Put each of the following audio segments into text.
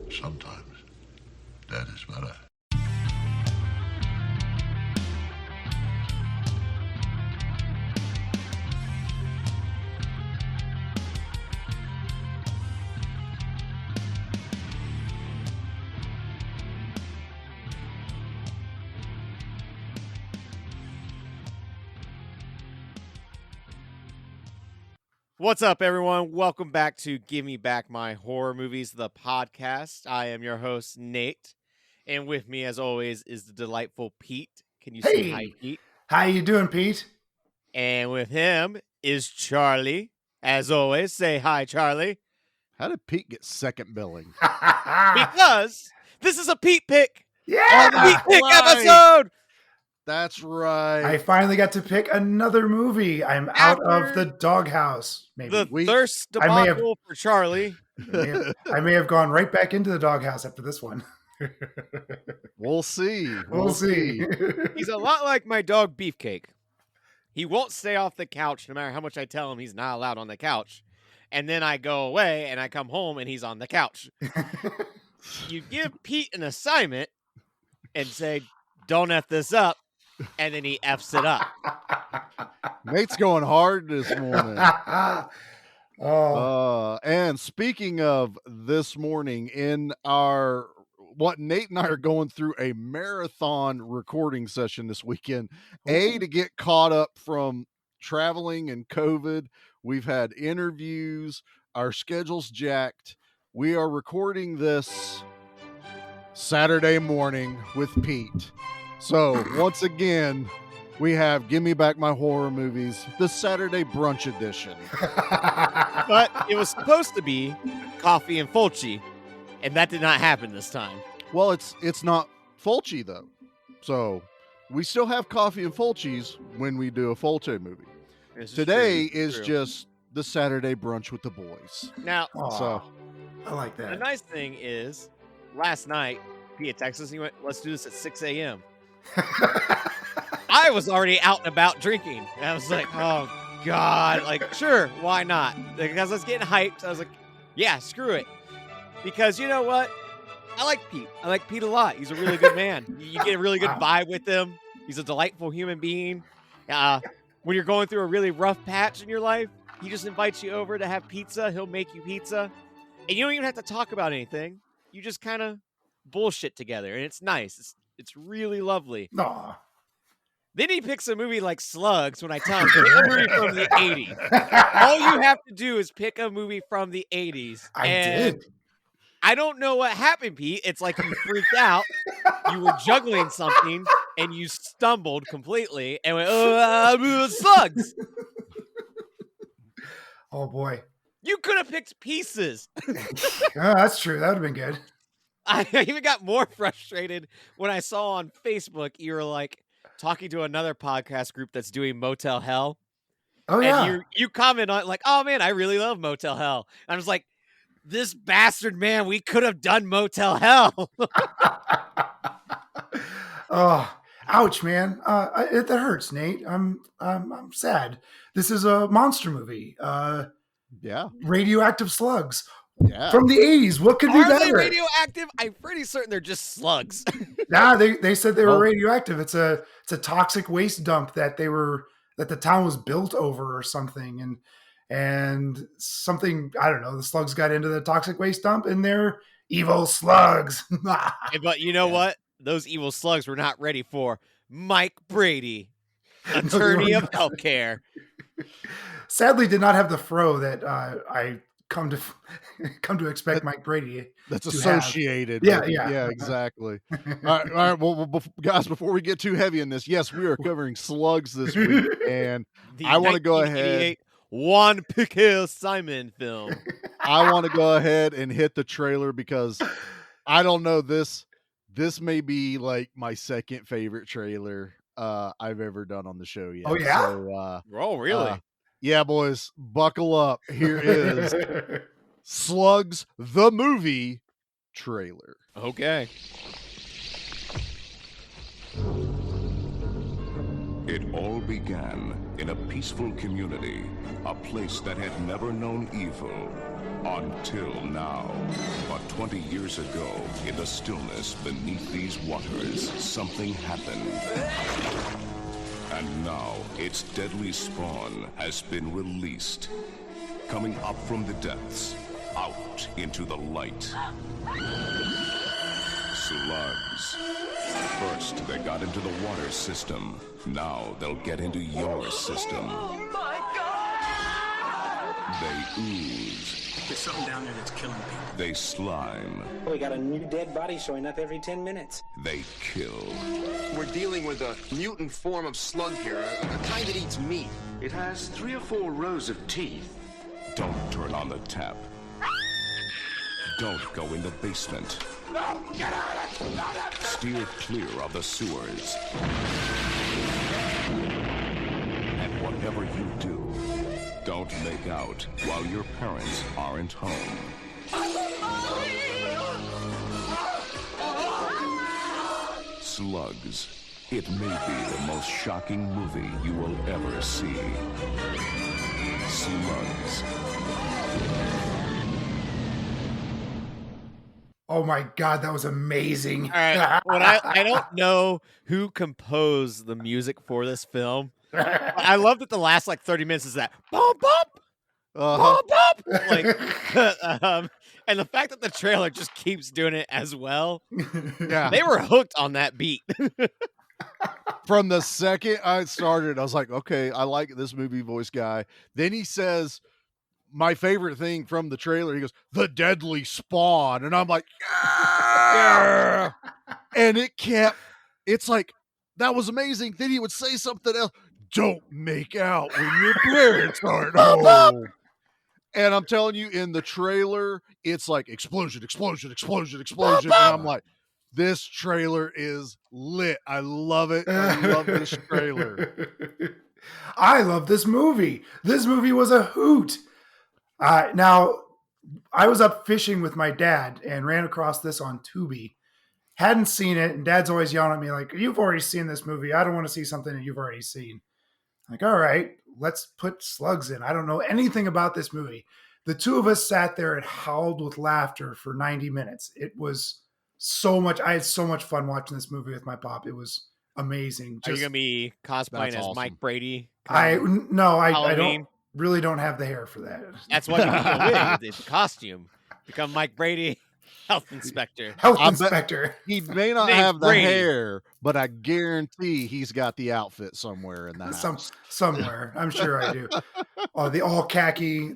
Sometimes that is better. What's up, everyone? Welcome back to Give Me Back My Horror Movies, the podcast. I am your host, Nate, and with me, as always, is the delightful Pete. Can you say hi, Pete? How you doing, Pete? And with him is Charlie. As always, say hi, Charlie. How did Pete get second billing? Because this is a Pete pick. Yeah, Pete pick right. episode. That's right. I finally got to pick another movie. I'm out of the doghouse. Maybe The thirst debacle for Charlie. I may have gone right back into the doghouse after this one. We'll see. We'll see. He's a lot like my dog Beefcake. He won't stay off the couch no matter how much I tell him he's not allowed on the couch. And then I go away and I come home and he's on the couch. You give Pete an assignment and say, don't F this up. And then he F's it up. Nate's going hard this morning. Oh. And speaking of this morning, in what Nate and I are going through a marathon recording session this weekend, to get caught up from traveling and COVID. We've had interviews, our schedule's jacked. We are recording this Saturday morning with Pete. So once again, we have Give Me Back My Horror Movies, the Saturday brunch edition. But it was supposed to be coffee and Fulci, and that did not happen this time. Well, it's not Fulci though. So we still have coffee and Fulci's when we do a Fulci movie. Today is just the Saturday brunch with the boys. Now, so I like that. The nice thing is, last night, he had texted us and he went, let's do this at 6 a.m. I was already out and about drinking. And I was like, oh, God. Like, sure, why not? Because I was getting hyped. I was like, yeah, screw it. Because you know what? I like Pete. I like Pete a lot. He's a really good man. You get a really good vibe with him. He's a delightful human being. When you're going through a really rough patch in your life, he just invites you over to have pizza. He'll make you pizza. And you don't even have to talk about anything. You just kind of bullshit together. And it's nice. It's really lovely. Aw. Then he picks a movie like Slugs when I tell him, pick a movie from the 80s. All you have to do is pick a movie from the 80s. I did. I don't know what happened, Pete. It's like you freaked out. You were juggling something, and you stumbled completely and went, Slugs. Oh, boy. You could have picked Pieces. That's true. That would have been good. I even got more frustrated when I saw on Facebook you were like talking to another podcast group that's doing Motel Hell. Oh, yeah. And you comment on it like, oh, man, I really love Motel Hell. And I was like, this bastard, man, we could have done Motel Hell. Oh, ouch, man. That hurts, Nate. I'm sad. This is a monster movie. yeah. Radioactive slugs. Yeah. From the 80s. What could be Are better? they radioactive? I'm pretty certain they're just slugs. Nah, they said they were radioactive. It's a toxic waste dump that the town was built over or something. And something, I don't know, the slugs got into the toxic waste dump and they're evil slugs. But you know what? Those evil slugs were not ready for Mike Brady, attorney of healthcare. Sadly, did not have the fro that I come to expect Mike Brady. That's associated. Yeah, with, yeah. Yeah, exactly. All right. Well, guys, before we get too heavy in this, yes, we are covering Slugs this week, and I want to go ahead. Juan Piquet Simon film. I want to go ahead and hit the trailer because I don't know this may be like my second favorite trailer I've ever done on the show yet. Oh yeah. So, oh really? Yeah, boys, buckle up. Here is Slugs the movie trailer. Okay. It all began in a peaceful community, a place that had never known evil Until now. But 20 years ago, in the stillness beneath these waters, something happened. And now, its deadly spawn has been released. Coming up from the depths, out into the light. Slugs. First, they got into the water system. Now, they'll get into your system. Oh my God! They ooze. There's something down there that's killing people. They slime. We got a new dead body showing up every 10 minutes. They kill. We're dealing with a mutant form of slug here, a kind that eats meat. It has 3 or 4 rows of teeth. Don't turn on the tap. Don't go in the basement. No! Get out of it! Steer clear of the sewers. And whatever you do, don't make out while your parents aren't home. Slugs. It may be the most shocking movie you will ever see. Slugs. Oh my God, that was amazing. All right. Well, I don't know who composed the music for this film. I love that the last like 30 minutes is that bump bump, bump bump, like, and the fact that the trailer just keeps doing it as well. Yeah. They were hooked on that beat. From the second I started, I was like, okay, I like this movie voice guy. Then he says my favorite thing from the trailer. He goes, "The deadly spawn," and I'm like, yeah. And it's like, that was amazing. Then he would say something else. Don't make out when your parents aren't home. And I'm telling you, in the trailer, it's like explosion, explosion, explosion, explosion. And I'm like, this trailer is lit. I love it. I love this trailer. I love this movie. This movie was a hoot. Now, I was up fishing with my dad and ran across this on Tubi. Hadn't seen it, and Dad's always yelling at me like, "You've already seen this movie. I don't want to see something that you've already seen." I'm like, all right, let's put Slugs in. I don't know anything about this movie. The two of us sat there and howled with laughter for 90 minutes. It was so much. I had so much fun watching this movie with my pop. It was amazing. Are you gonna be cosplaying as awesome. Mike Brady? I Halloween? really don't have the hair for that. That's what you need to win. It's a costume. Become Mike Brady, health inspector. Health I bet- inspector. He may not Name's have the Brady. hair, but I guarantee he's got the outfit somewhere in the house. Somewhere. I'm sure I do. Oh, the all khaki,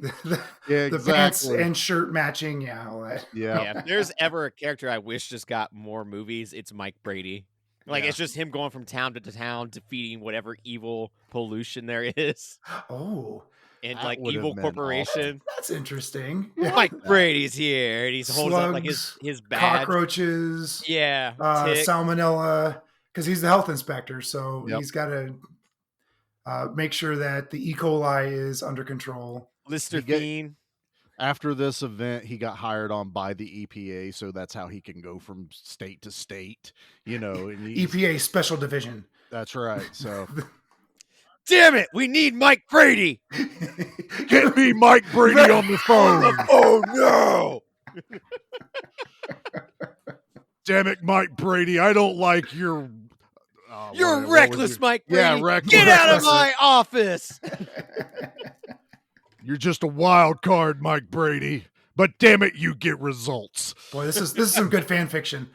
Yeah, the pants exactly. and shirt matching. Yeah, all that. Yeah, if there's ever a character I wish just got more movies, it's Mike Brady. Like, Yeah. it's just him going from town to town, defeating whatever evil pollution there is, Oh, and That like would've evil been corporation. that's interesting. Mike Brady's here, and he's holding up like Slugs, his badge. cockroaches, Yeah, tick. salmonella, because he's the health inspector, so Yep. he's got to make sure that the E. coli is under control. Listerine. After this event, he got hired on by the EPA, so that's how he can go from state to state, and he's- EPA Special Division. That's right. So Damn it, we need Mike Brady. get me Mike Brady on the phone. Oh no! Damn it, Mike Brady. I don't like your You're what was reckless, your- Mike Brady. Yeah, reckless. Get out of my office. You're just a wild card, Mike Brady. But damn it, you get results. Boy, this is some good fan fiction.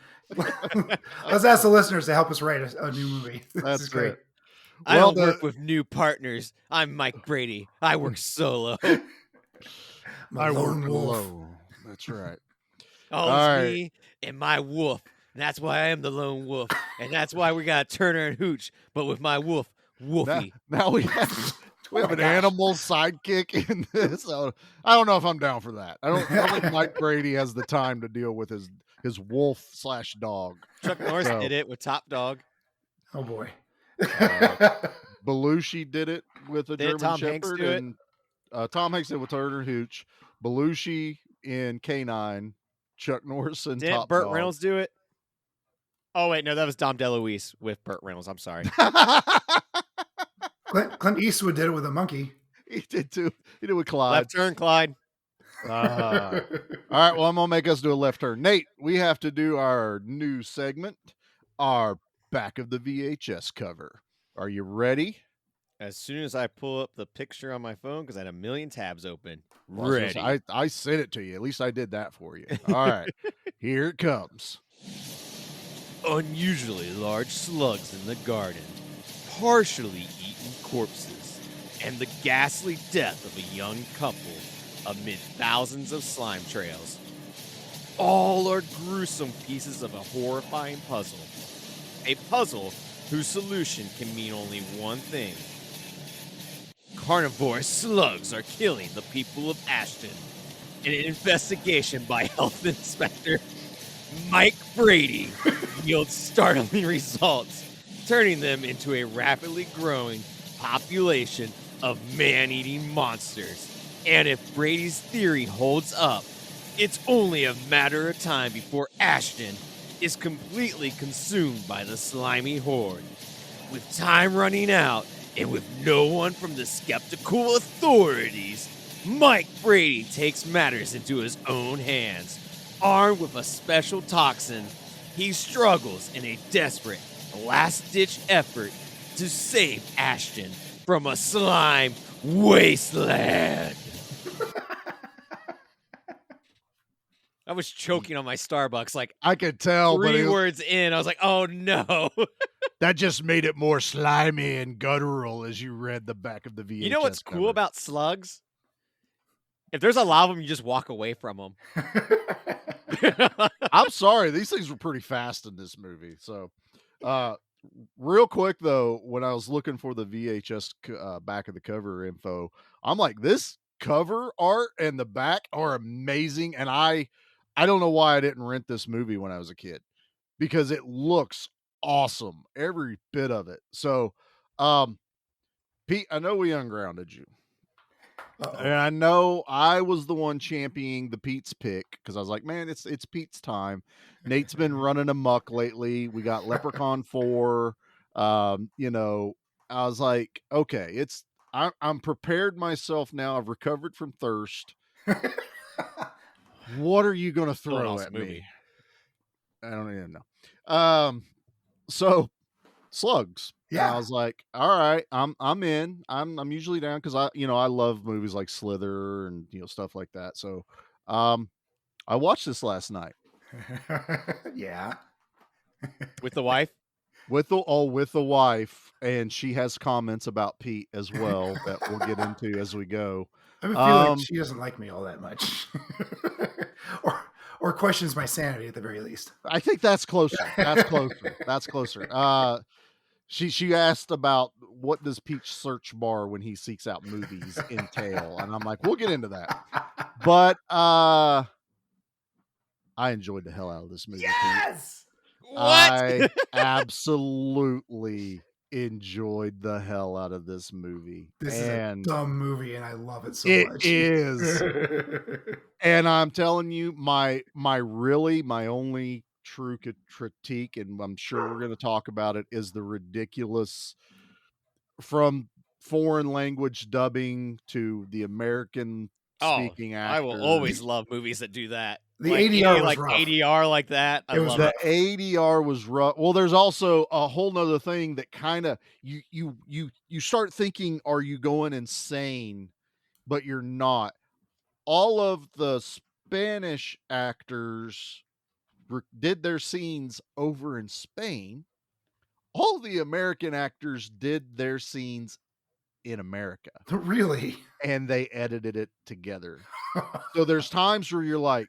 Let's ask the listeners to help us write a new movie. This That's is great. it. I Well, don't work with new partners. I'm Mike Brady. I work solo. I'm a I lone work wolf. alone. That's right. Oh, All it's right. me and my wolf. And that's why I am the lone wolf. And that's why we got Turner and Hooch, but with my wolf, Wolfie. Now we have an animal sidekick in this. So I don't know if I'm down for that. I don't think Mike Brady has the time to deal with his wolf/dog. Chuck Norris So- did it with Top Dog. Oh boy. Belushi did it with a Did German Tom Hanks Shepherd, do it? and Tom Hanks did it with Turner and Hooch. Belushi in K9, Chuck Norris and Didn't Top Burt Dog. Reynolds do it? Oh, wait, no, that was Dom DeLuise with Burt Reynolds. I'm sorry. Clint Eastwood did it with a monkey. He did too. He did with Clyde. Left turn, Clyde. All right, well, I'm gonna make us do a left turn. Nate, we have to do our new segment, our back of the VHS cover. Are you ready? As soon as I pull up the picture on my phone, because I had a million tabs open. Well, I was gonna Ready. say, I sent it to you. At least I did that for you. All right, here it comes. Unusually large slugs in the garden, partially eaten corpses, and the ghastly death of a young couple amid thousands of slime trails. All are gruesome pieces of a horrifying puzzle. A puzzle whose solution can mean only one thing. Carnivore slugs are killing the people of Ashton. In an investigation by Health Inspector Mike Brady yields startling results, turning them into a rapidly growing population of man-eating monsters. And if Brady's theory holds up, it's only a matter of time before Ashton is completely consumed by the slimy horde. With time running out, and with no one from the skeptical authorities, Mike Brady takes matters into his own hands. Armed with a special toxin, he struggles in a desperate, last-ditch effort to save Ashton from a slime wasteland. I was choking on my Starbucks like I could tell, but 3 words in. I was like, oh no. that just made it more slimy and guttural as you read the back of the VHS. You know what's cover. cool about slugs? If there's a lot of them, you just walk away from them. I'm sorry, these things were pretty fast in this movie. So, real quick though, when I was looking for the VHS back of the cover info, I'm like, this cover art and the back are amazing, and I don't know why I didn't rent this movie when I was a kid, because it looks awesome, every bit of it. So, Pete, I know we ungrounded you. And I know I was the one championing the Pete's pick, because I was like, man, it's Pete's time. Nate's been running amok lately. We got Leprechaun 4. You know, I was like, okay, I'm prepared myself now. I've recovered from thirst. What are you going to throw at me? I don't even know. So Slugs. Yeah. And I was like, all right, I'm in. I'm usually down, because I love movies like Slither and stuff like that. So I watched this last night. Yeah. With the wife? With the wife, and she has comments about Pete as well that we'll get into as we go. I have a feeling she doesn't like me all that much. or questions my sanity at the very least. I think that's closer. That's closer. She asked about what does Pete's search bar when he seeks out movies entail, and I'm like, we'll get into that. But I enjoyed the hell out of this movie. Yes. Pete. What? I absolutely enjoyed the hell out of this movie. This is a dumb movie, and I love it so much. It is. And I'm telling you, my only true critique, and I'm sure we're going to talk about it, is the ridiculous from foreign language dubbing to the American speaking actors. I will always love movies that do that. The ADR was rough. ADR like that. I love it. The ADR was rough. Well, there's also a whole nother thing that kind of you start thinking, are you going insane? But you're not. All of the Spanish actors did their scenes over in Spain. All the American actors did their scenes in America. Really? And they edited it together. So there's times where you're like,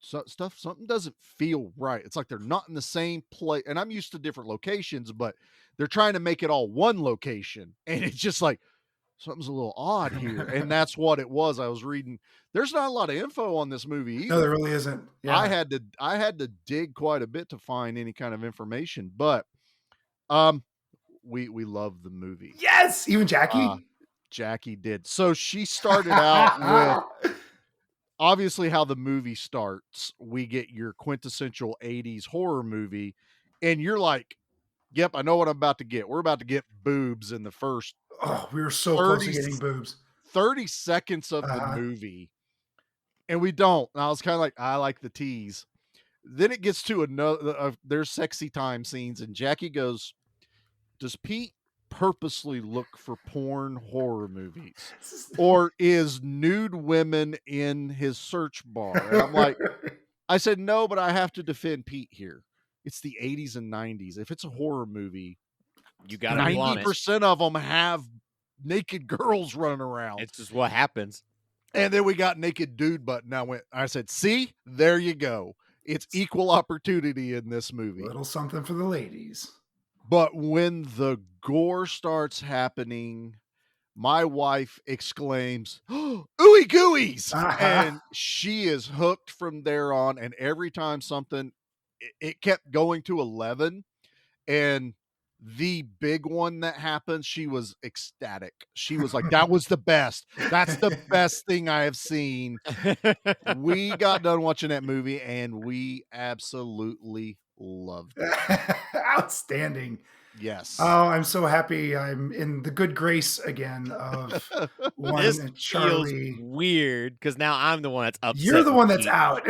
something doesn't feel right. It's like they're not in the same place. And I'm used to different locations, but they're trying to make it all one location. And it's just like, something's a little odd here. And that's what it was. I was reading, there's not a lot of info on this movie either. No, there really isn't. Yeah. I had to dig quite a bit to find any kind of information, but we love the movie. Yes, even Jackie. Jackie did. So she started out with, obviously, how the movie starts. We get your quintessential 80s horror movie, and you're like, yep, I know what I'm about to get. We're about to get boobs in the first we were so close to getting boobs. 30 seconds of the movie. And we don't. And I was kind of like, I like the tease. Then it gets to another, there's sexy time scenes, and Jackie goes, does Pete purposely look for porn horror movies? Or is nude women in his search bar? And I'm like, I said, no, but I have to defend Pete here. It's the 80s and 90s. If it's a horror movie, You got to be on it. 90% of them have naked girls running around. It's just what happens. And then we got naked dude butt. And I said, see, there you go. It's equal opportunity in this movie. A little something for the ladies. But when the gore starts happening, my wife exclaims, ooey gooeys. And she is hooked from there on. And every time something, it kept going to 11. And the big one that happened, she was ecstatic. She was like, that was the best. That's the best thing I have seen. We got done watching that movie and we absolutely loved it. Outstanding. Yes. Oh, I'm so happy I'm in the good grace again of one This Charlie. feels weird because now I'm the one that's upset. You're the with one that's Pete. out.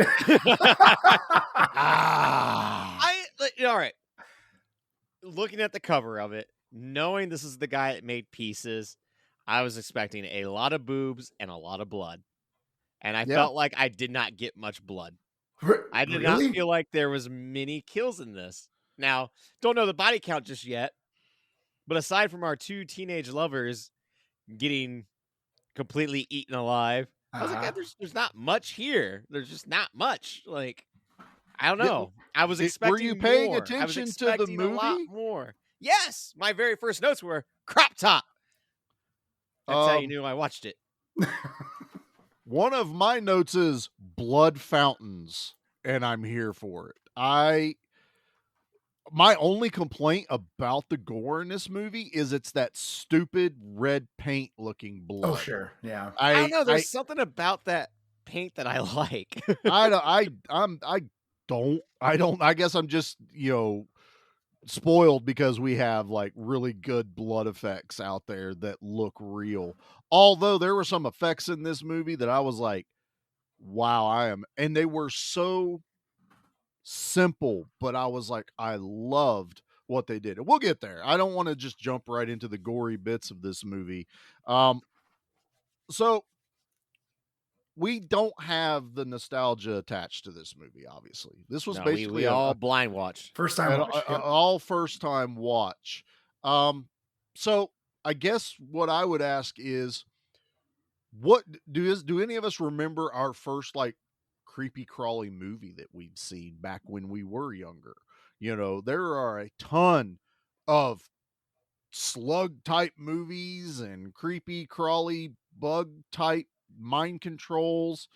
All right. Looking at the cover of it, knowing this is the guy that made Pieces, I was expecting a lot of boobs and a lot of blood. And I felt like I did not get much blood. I did not feel like there was many kills in this. Now, don't know the body count just yet, but aside from our two teenage lovers getting completely eaten alive, I was like, yeah, there's not much here. There's just not much. Like, I don't know. I was expecting Were you paying more. attention to the movie? A lot more. Yes, my very first notes were crop top. That's how you knew I watched it. One of my notes is blood fountains, and I'm here for it. My only complaint about the gore in this movie is it's that stupid red paint looking blood. Oh, sure. Yeah. I don't know. There's something about that paint that I like. I guess I'm just, spoiled because we have like really good blood effects out there that look real. Although there were some effects in this movie that I was like, wow, and they were so simple, but I was like, I loved what they did. And we'll get there. I don't want to just jump right into the gory bits of this movie. So we don't have the nostalgia attached to this movie, obviously. This was basically we all blind watched. First time watch. All first time watch. So I guess what I would ask is, what do any of us remember our first like creepy crawly movie that we'd seen back when we were younger? There are a ton of slug type movies and creepy crawly bug type mind controls.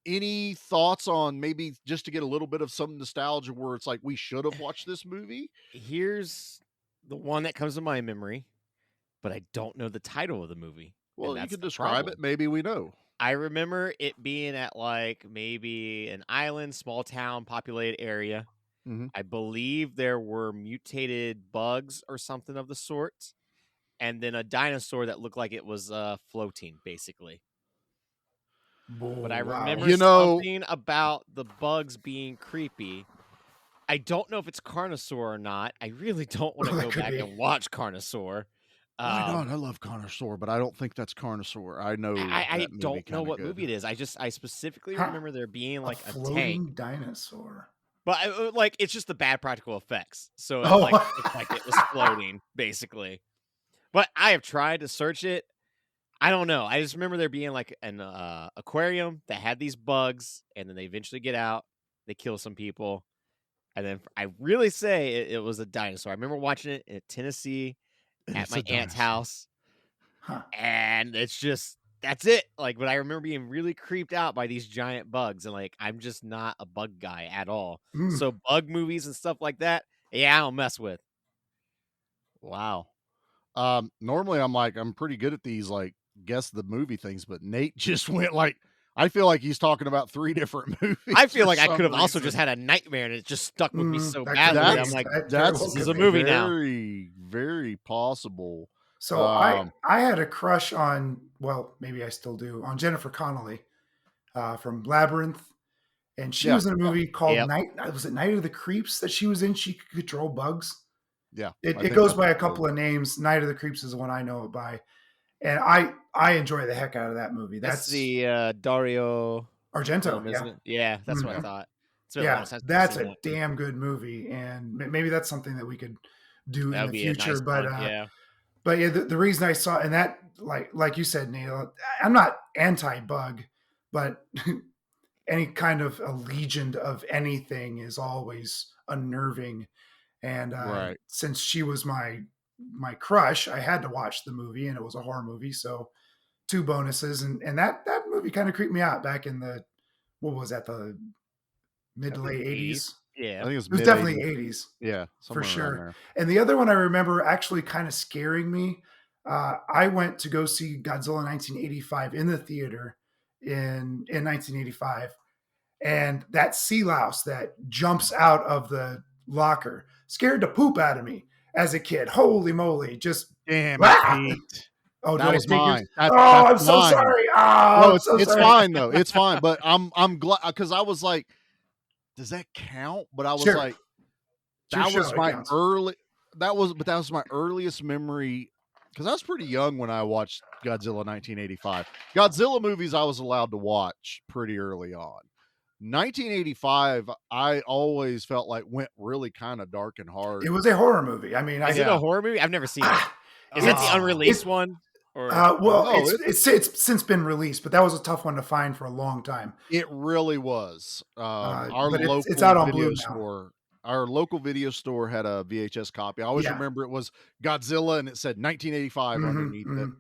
Any thoughts on maybe just to get a little bit of some nostalgia where it's like we should have watched this movie? Here's the one that comes to my memory, but I don't know the title of the movie. Well, you can describe it. Maybe we know. I remember it being at like maybe an island, small town, populated area. Mm-hmm. I believe there were mutated bugs or something of the sort, and then a dinosaur that looked like it was floating, basically. But I remember something about the bugs being creepy. I don't know if it's Carnosaur or not. I really don't want to go back and watch Carnosaur. Why not? I love Carnosaur, but I don't think that's Carnosaur. I know. I don't know what movie it is. I specifically remember there being like a tank dinosaur. But it's just the bad practical effects. So it looked like it was floating, basically. But I have tried to search it. I don't know. I just remember there being like an aquarium that had these bugs, and then they eventually get out. They kill some people. And then I really say it was a dinosaur. I remember watching it in Tennessee at my aunt's house. Huh. And it's just, that's it. But I remember being really creeped out by these giant bugs. And I'm just not a bug guy at all. So bug movies and stuff like that, I don't mess with. Wow. Normally I'm pretty good at these, guess the movie things, but Nate just went I feel like he's talking about 3 different movies. I feel like I could have also just had a nightmare and it just stuck with me so badly. I'm like, this is a movie now. Very, very possible. So I had a crush on, well, maybe I still do, on Jennifer Connelly. from Labyrinth, and she was in a movie called Night. Was it Night of the Creeps that she was in? She could control bugs. Yeah, it goes by a couple of names. Night of the Creeps is the one I know it by, and I enjoy the heck out of that movie. That's the Dario Argento, film, isn't it? Yeah, that's what I thought. It's been a long time since that's I've a seen that. damn good movie, and maybe that's something that we could do That'd in the be a future. nice But one, but yeah, the reason I saw, and that like you said, Neil, I'm not anti-bug, but any kind of a legion of anything is always unnerving. And since she was my crush, I had to watch the movie, and it was a horror movie, so 2 bonuses. And that movie kind of creeped me out back in the, what was that, the mid to late 80s? Yeah, I think it was definitely 80s. Yeah, for sure. And the other one I remember actually kind of scaring me. I went to go see Godzilla 1985 in the theater in 1985, and that sea louse that jumps out of the locker scared the poop out of me as a kid. Holy moly! Just damn it. Oh, that was mine. I'm so sorry. Oh, no, it's fine though. It's fine. But I'm glad, because I was like, does that count? But I was like, that was my earliest memory, because I was pretty young when I watched Godzilla 1985. Godzilla movies I was allowed to watch pretty early on. 1985, I always felt like went really kind of dark and hard. It was a horror movie. I mean, is it a horror movie? I've never seen it. Is that the unreleased one? Or it's since been released, but that was a tough one to find for a long time. It really was. Our but local it's out on video Blue store. Our local video store had a VHS copy. I always remember it was Godzilla, and it said 1985 underneath it.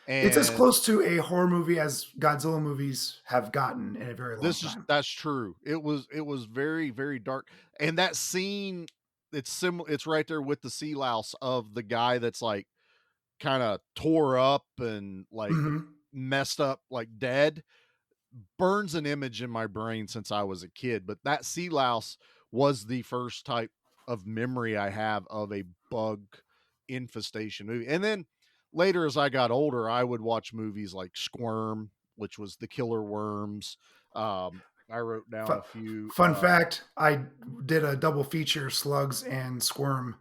And it's as close to a horror movie as Godzilla movies have gotten in a very long time. That's true. It was very, very dark. And that scene, it's similar. It's right there with the sea louse of the guy that's like kind of tore up and like messed up, like dead. Burns an image in my brain since I was a kid. But that sea louse was the first type of memory I have of a bug infestation movie. And then later, as I got older, I would watch movies like Squirm, which was the killer worms. I wrote down a few. Fun fact: I did a double feature, Slugs and Squirm.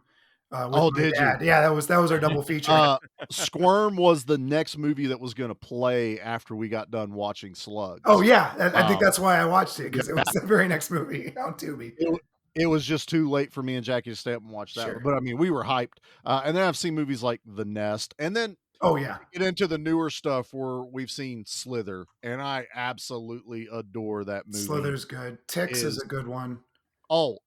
With my dad. Yeah, that was our double feature. Squirm was the next movie that was going to play after we got done watching Slugs. Oh yeah, I think that's why I watched it, because it was the very next movie on Tubi. It was just too late for me and Jackie to stay up and watch that one. But I mean, we were hyped. And then I've seen movies like The Nest, and then get into the newer stuff where we've seen Slither, and I absolutely adore that movie. Slither's good. Ticks is a good one. Oh,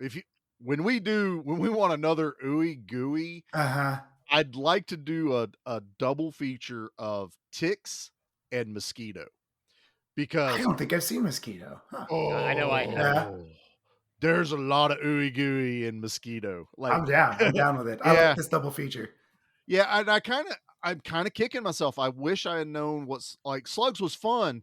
when we want another ooey gooey, I'd like to do a double feature of Ticks and Mosquito, because I don't think I've seen Mosquito. Huh. Oh, I know I have. There's a lot of ooey gooey in Mosquito. Like, I'm down with it. I like this double feature. Yeah, and I'm kind of kicking myself. I wish I had known what's like. Slugs was fun.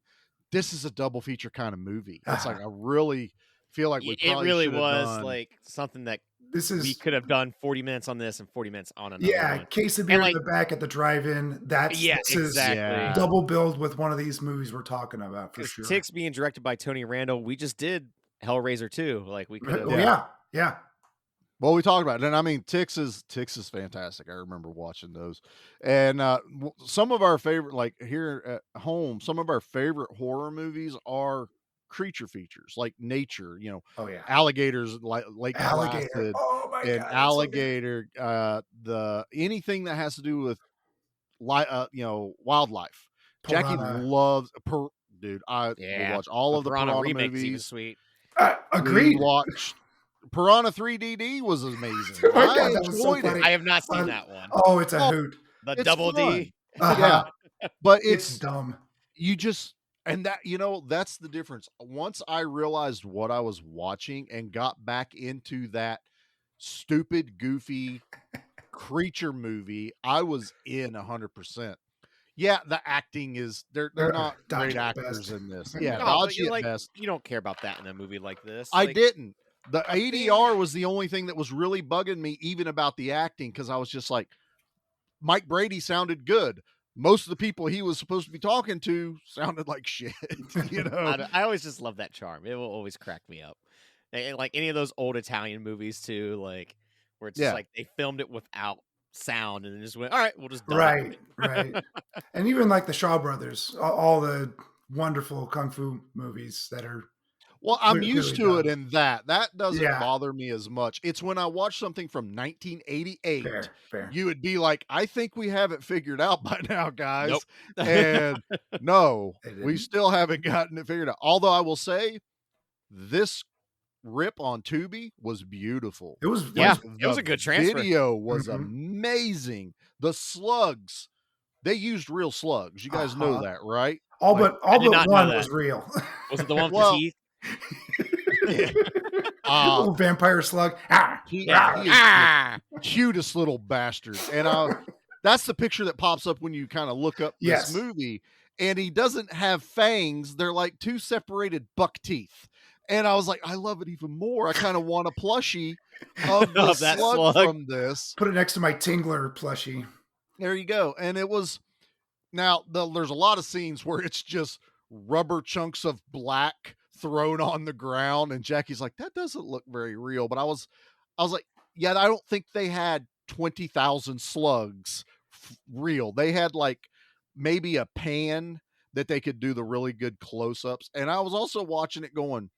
This is a double feature kind of movie. It's like, I really feel like it really was like something that we could have done 40 minutes on this and 40 minutes on another. Yeah, case of beer in the back at the drive-in. This is double billed with one of these movies we're talking about for sure. Ticks being directed by Tony Randall. We just did Hellraiser 2. Like we could. Yeah. Well, we talked about it, and I mean, Ticks is fantastic. I remember watching those, and some of our favorite, like here at home, some of our favorite horror movies are creature features, like nature. You know, alligators, like Lake Placid, and alligator. So anything that has to do with wildlife. Piranha. Jackie loves dude. I watch all of the Piranha remakes. movies. Sweet. Agreed. We watched Piranha 3DD was amazing. Oh my God, that was so funny. I have not seen that one. Oh, it's a hoot. The double fun. D. Yeah, but it's dumb. You just, and that, that's the difference. Once I realized what I was watching and got back into that stupid, goofy creature movie, I was in 100%. Yeah, the acting is they're not great actors in this. Yeah, dodgy at best. You don't care about that in a movie like this. I didn't. The ADR was the only thing that was really bugging me, even about the acting, because I was just like, Mike Brady sounded good. most of the people he was supposed to be talking to sounded like shit. You know, I always just love that charm. It will always crack me up. And like any of those old Italian movies too, like where it's just Yeah. like they filmed it without sound and then just went, all right, we'll just dub Right, it. right. And even like the Shaw Brothers, all the wonderful kung fu movies that are well, I'm used clearly to it done. in that doesn't Yeah. bother me as much. It's when I watch something from 1988, Fair. you would be like, I think we have it figured out by now, guys. Nope. And no, They we didn't. still haven't gotten it figured out. Although I will say this rip on Tubi was beautiful. It was Yeah, was- it was a good transfer. Video was Mhm. amazing. The slugs, they used real slugs. You guys know Uh-huh. that, right? all Like, but all did but not know one that. was real. Was it the one with Well, the teeth? Little vampire slug. Ah, he is Ah! the cutest little bastard. And that's the picture that pops up when you kind of look up this Yes. movie. And he doesn't have fangs. They're like two separated buck teeth. And I was like, I love it even more. I kind of want a plushie of the Of that slug slug. from this. Put it next to my Tingler plushie. There you go. And it was now there's a lot of scenes where it's just rubber chunks of black thrown on the ground, and Jackie's like, that doesn't look very real. But I was like, yeah, I don't think they had 20,000 slugs real. They had like maybe a pan that they could do the really good close-ups. And I was also watching it going,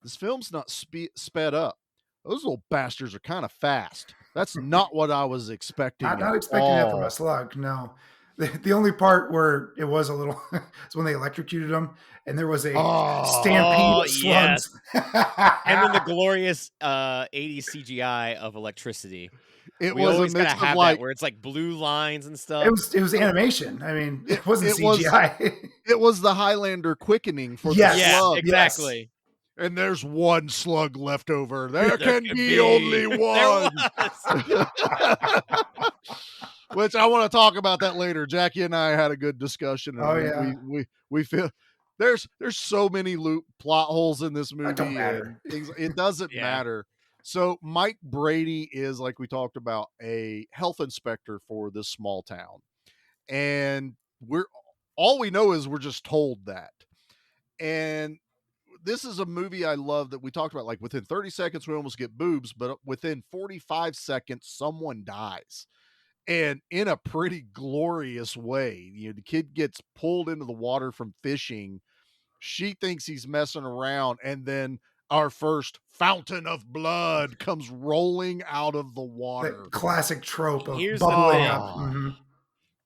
this film's not sped up. Those little bastards are kind of fast. That's not what I was expecting. Not expecting that from a slug. No. The only part where it was a little is when they electrocuted him, and there was a stampede of slugs. And then the glorious 80s CGI of electricity. It We was a always gotta mix of have like that where it's like blue lines and stuff. It was animation. I mean, it wasn't it was- CGI. it was the Highlander quickening for Yes. the yeah, slug. exactly. And there's one slug left over. There can can be be. only There one. was. Which I want to talk about that later. Jackie and I had a good discussion. And Oh, yeah. we feel there's so many plot holes in this movie. That don't matter. And things, it doesn't Yeah. matter. So Mike Brady is, like we talked about, a health inspector for this small town. And all we know is we're just told that. And this is a movie I love that we talked about. Like within 30 seconds, we almost get boobs, but within 45 seconds, someone dies. And in a pretty glorious way. You know, the kid gets pulled into the water from fishing. She thinks he's messing around. And then our first fountain of blood comes rolling out of the water. That classic trope of Here's the bubbling thing. up. Mhm.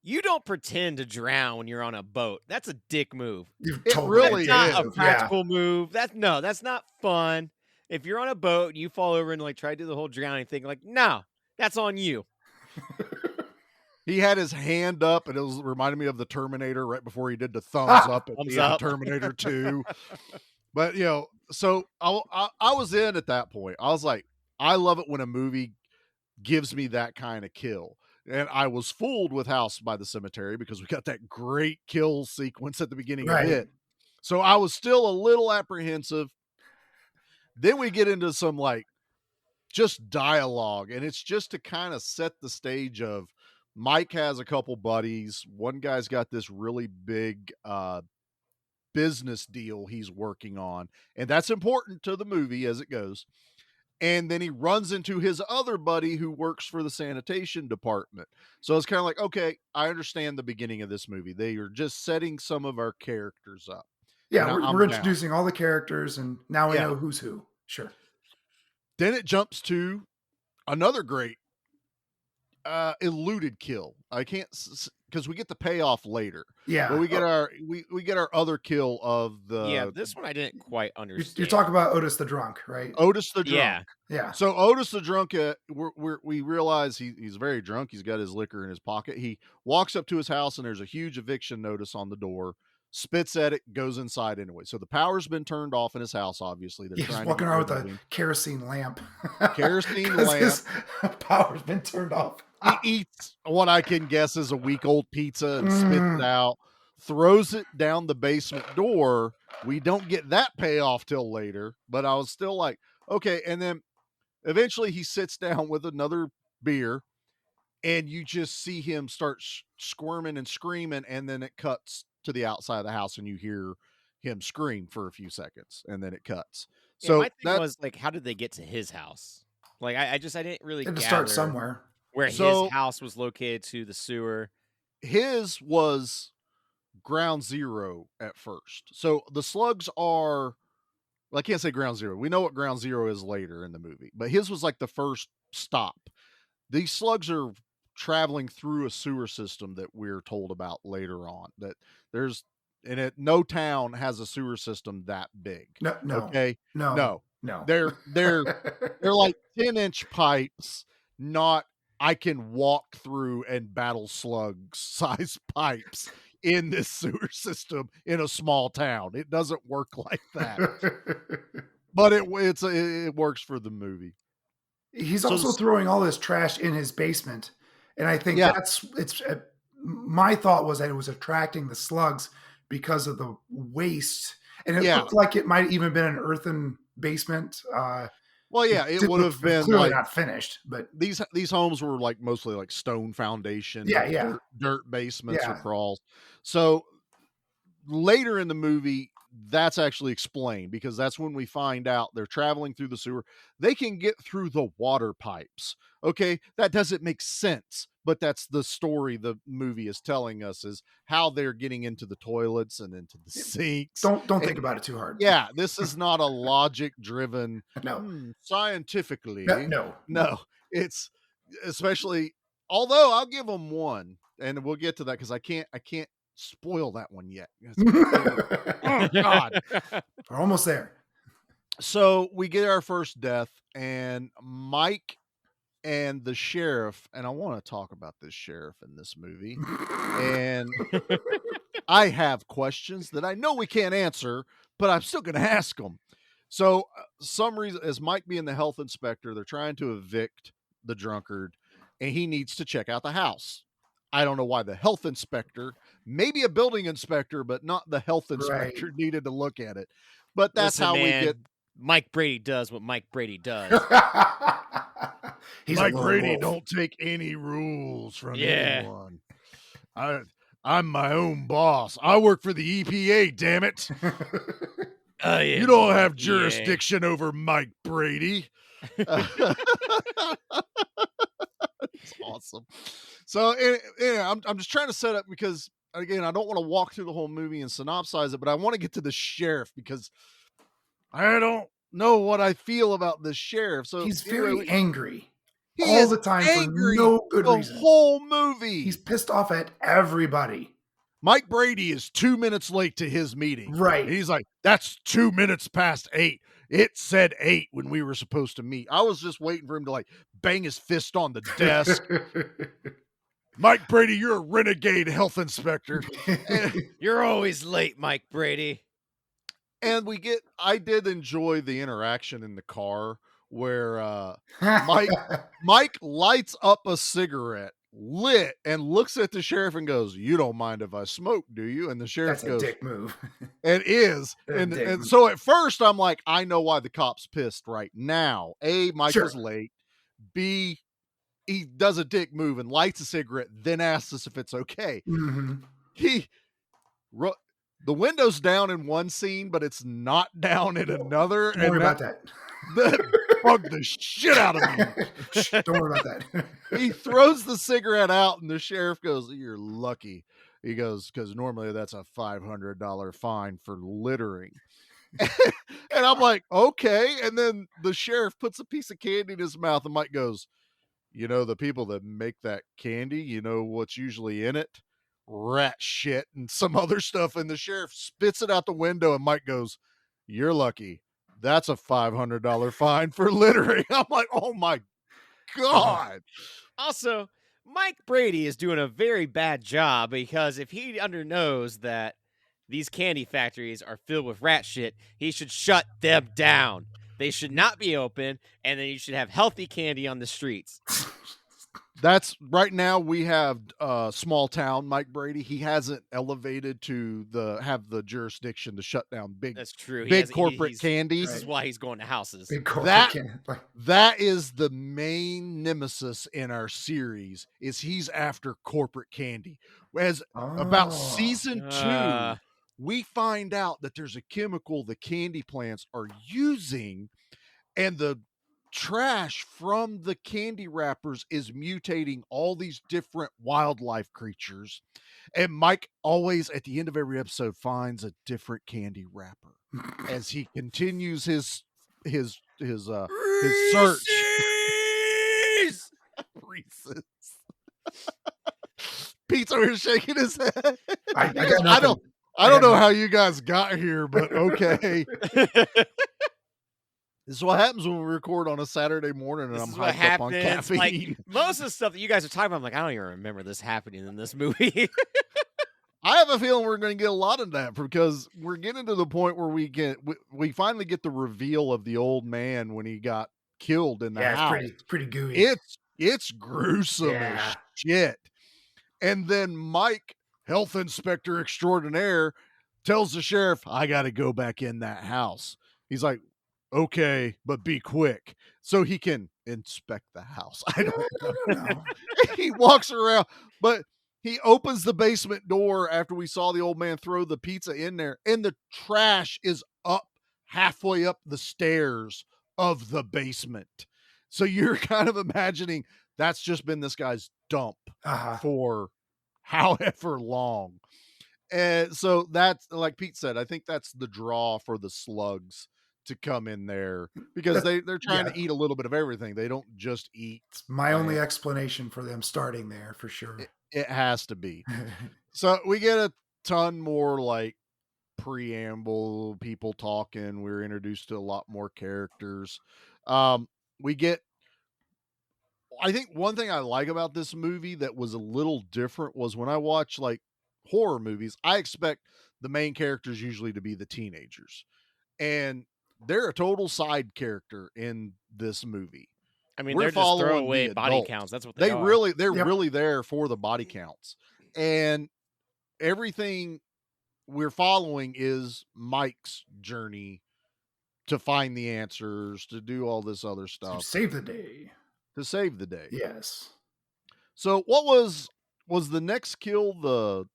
You don't pretend to drown when you're on a boat. That's a dick move. You've It totally really That's not is. a practical move. That's not fun. If you're on a boat and you fall over and like try to do the whole drowning thing, like, no, that's on you. He had his hand up, and it reminded me of the Terminator right before he did the thumbs up at Thumbs the up. Terminator 2. But, you know, so I was in at that point. I was like, I love it when a movie gives me that kind of kill. And I was fooled with House by the Cemetery because we got that great kill sequence at the beginning Right. of it. So I was still a little apprehensive. Then we get into some like just dialogue, and it's just to kind of set the stage of Mike has a couple buddies. One guy's got this really big business deal he's working on, and that's important to the movie as it goes. And then he runs into his other buddy who works for the sanitation department. So it's kind of like, okay, I understand the beginning of this movie. They are just setting some of our characters up. Yeah, And I'm we're down. introducing all the characters, and now we Yeah. know who's who. Sure. Then it jumps to another great eluded kill. I can't because we get the payoff later. Yeah. But we get we get our other kill of the Yeah, this one I didn't quite understand. You're talking about Otis the drunk, right? Otis the drunk. Yeah. Yeah. So Otis the drunk, we realize he's very drunk. He's got his liquor in his pocket. He walks up to his house, and there's a huge eviction notice on the door. Spits at it, goes inside anyway. So the power's been turned off in his house. Obviously, they're He's trying walking to around with a kerosene lamp. Kerosene 'Cause lamp. His power's been turned off. He eats what I can guess is a week-old pizza and spits it out. Throws it down the basement door. We don't get that payoff till later, but I was still like, okay. And then eventually he sits down with another beer, and you just see him start squirming and screaming, and then it cuts to the outside of the house, and you hear him scream for a few seconds, and then it cuts. Yeah, my So thing was like, how did they get to his house? Like, I didn't really They had to start gather somewhere. where his So- house was located to the sewer. his was ground zero at first. So the slugs are, well, I can't say ground zero. We know what ground zero is later in the movie, but his was like the first stop. These slugs are traveling through a sewer system that we're told about later on. That there's, and it, no town has a sewer system that big. No, Okay, no. They're like 10-inch pipes, not I can walk through and battle slugs size pipes in this sewer system in a small town. It doesn't work like that, but it works for the movie. He's So also this- throwing all this trash in his basement, and I think Yeah. it's. My thought was that it was attracting the slugs because of the waste, and it Yeah. looked like it might even been an earthen basement. Well, yeah, it would have been clearly like not finished, but these homes were like mostly like stone foundation, Yeah. dirt basements or Yeah. crawls. So later in the movie, that's actually explained, because that's when we find out they're traveling through the sewer. They can get through the water pipes. Okay, that doesn't make sense, but that's the story the movie is telling us, is how they're getting into the toilets and into the sinks. Don't think about it too hard. Yeah, this is not a logic driven scientifically. No, it's especially, although I'll give them one, and we'll get to that because I can't spoil that one yet. Oh God, we're almost there. So we get our first death, and Mike and the sheriff, and I want to talk about this sheriff in this movie, and I have questions that I know we can't answer, but I'm still going to ask them. So some reason, as Mike being the health inspector, they're trying to evict the drunkard, and he needs to check out the house. I don't know why the health inspector, maybe a building inspector, but not the health inspector, needed to look at it. But that's how we get. Mike Brady does what Mike Brady does. Mike Brady don't take any rules from anyone. I'm my own boss. I work for the EPA, damn it. You don't have jurisdiction over Mike Brady. It's awesome. So I'm just trying to set up, because again, I don't want to walk through the whole movie and synopsize it, but I want to get to the sheriff, because I don't know what I feel about the sheriff. So he's very angry. He all is the time angry for no good reason. The whole movie. He's pissed off at everybody. Mike Brady is 2 minutes late to his meeting. Right. And he's like, that's 2 minutes past 8. It said 8 when we were supposed to meet. I was just waiting for him to like bang his fist on the desk. Mike Brady, you're a renegade health inspector. You're always late, Mike Brady. And I did enjoy the interaction in the car where Mike lights up a cigarette, lit, and looks at the sheriff and goes, "You don't mind if I smoke, do you?" And the sheriff goes, "That's a dick move." It is. And so at first I'm like, I know why the cop's pissed right now. A, Mike was late. B, he does a dick move and lights a cigarette, then asks us if it's okay. Mm-hmm. The window's down in one scene, but it's not down in another. Don't worry about that. That bugged the shit out of me. Don't worry about that. He throws the cigarette out, and the sheriff goes, "You're lucky." He goes, "Because normally that's a $500 fine for littering." And I'm like, okay. And then the sheriff puts a piece of candy in his mouth, and Mike goes, "You know, the people that make that candy, you know what's usually in it? Rat shit and some other stuff." And the sheriff spits it out the window, and Mike goes, "You're lucky. That's a $500 fine for littering." I'm like, oh my God. Also, Mike Brady is doing a very bad job, because if he knows that these candy factories are filled with rat shit, he should shut them down. They should not be open, and then you should have healthy candy on the streets. That's right now we have small town Mike Brady. He hasn't elevated to have the jurisdiction to shut down That's true. big corporate This candy. is why he's going to houses. Big corporate That is the main nemesis in our series. Is he's after corporate candy. As about season 2, we find out that there's a chemical the candy plants are using, and the trash from the candy wrappers is mutating all these different wildlife creatures. And Mike always at the end of every episode finds a different candy wrapper as he continues his search. Reese's. Pete's over here shaking his head. I got nothing. I don't know how you guys got here, but okay. This is what happens when we record on a Saturday morning and I'm hyped up on caffeine. Like, most of the stuff that you guys are talking about, I'm like, I don't even remember this happening in this movie. I have a feeling we're going to get a lot of that because we're getting to the point where we finally get the reveal of the old man when he got killed in the house. It's pretty gooey. It's gruesome as shit. And then Mike, health inspector extraordinaire, tells the sheriff, I got to go back in that house. He's like, okay, but be quick so he can inspect the house. I don't know. He walks around, but he opens the basement door after we saw the old man throw the pizza in there, and the trash is up halfway up the stairs of the basement. So you're kind of imagining that's just been this guy's dump for however long. And so that's, like Pete said, I think that's the draw for the slugs to come in there because they're trying to eat a little bit of everything. They don't just eat. It's my only explanation for them starting there for sure. It has to be. So we get a ton more like preamble, people talking. We're introduced to a lot more characters. We get, I think one thing I like about this movie that was a little different was when I watch like horror movies, I expect the main characters usually to be the teenagers, and they're a total side character in this movie. I mean, they're just throwaway body counts. That's what they're really there for the body counts. And everything we're following is Mike's journey to find the answers, to do all this other stuff. To save the day. Yes. So what was the next kill the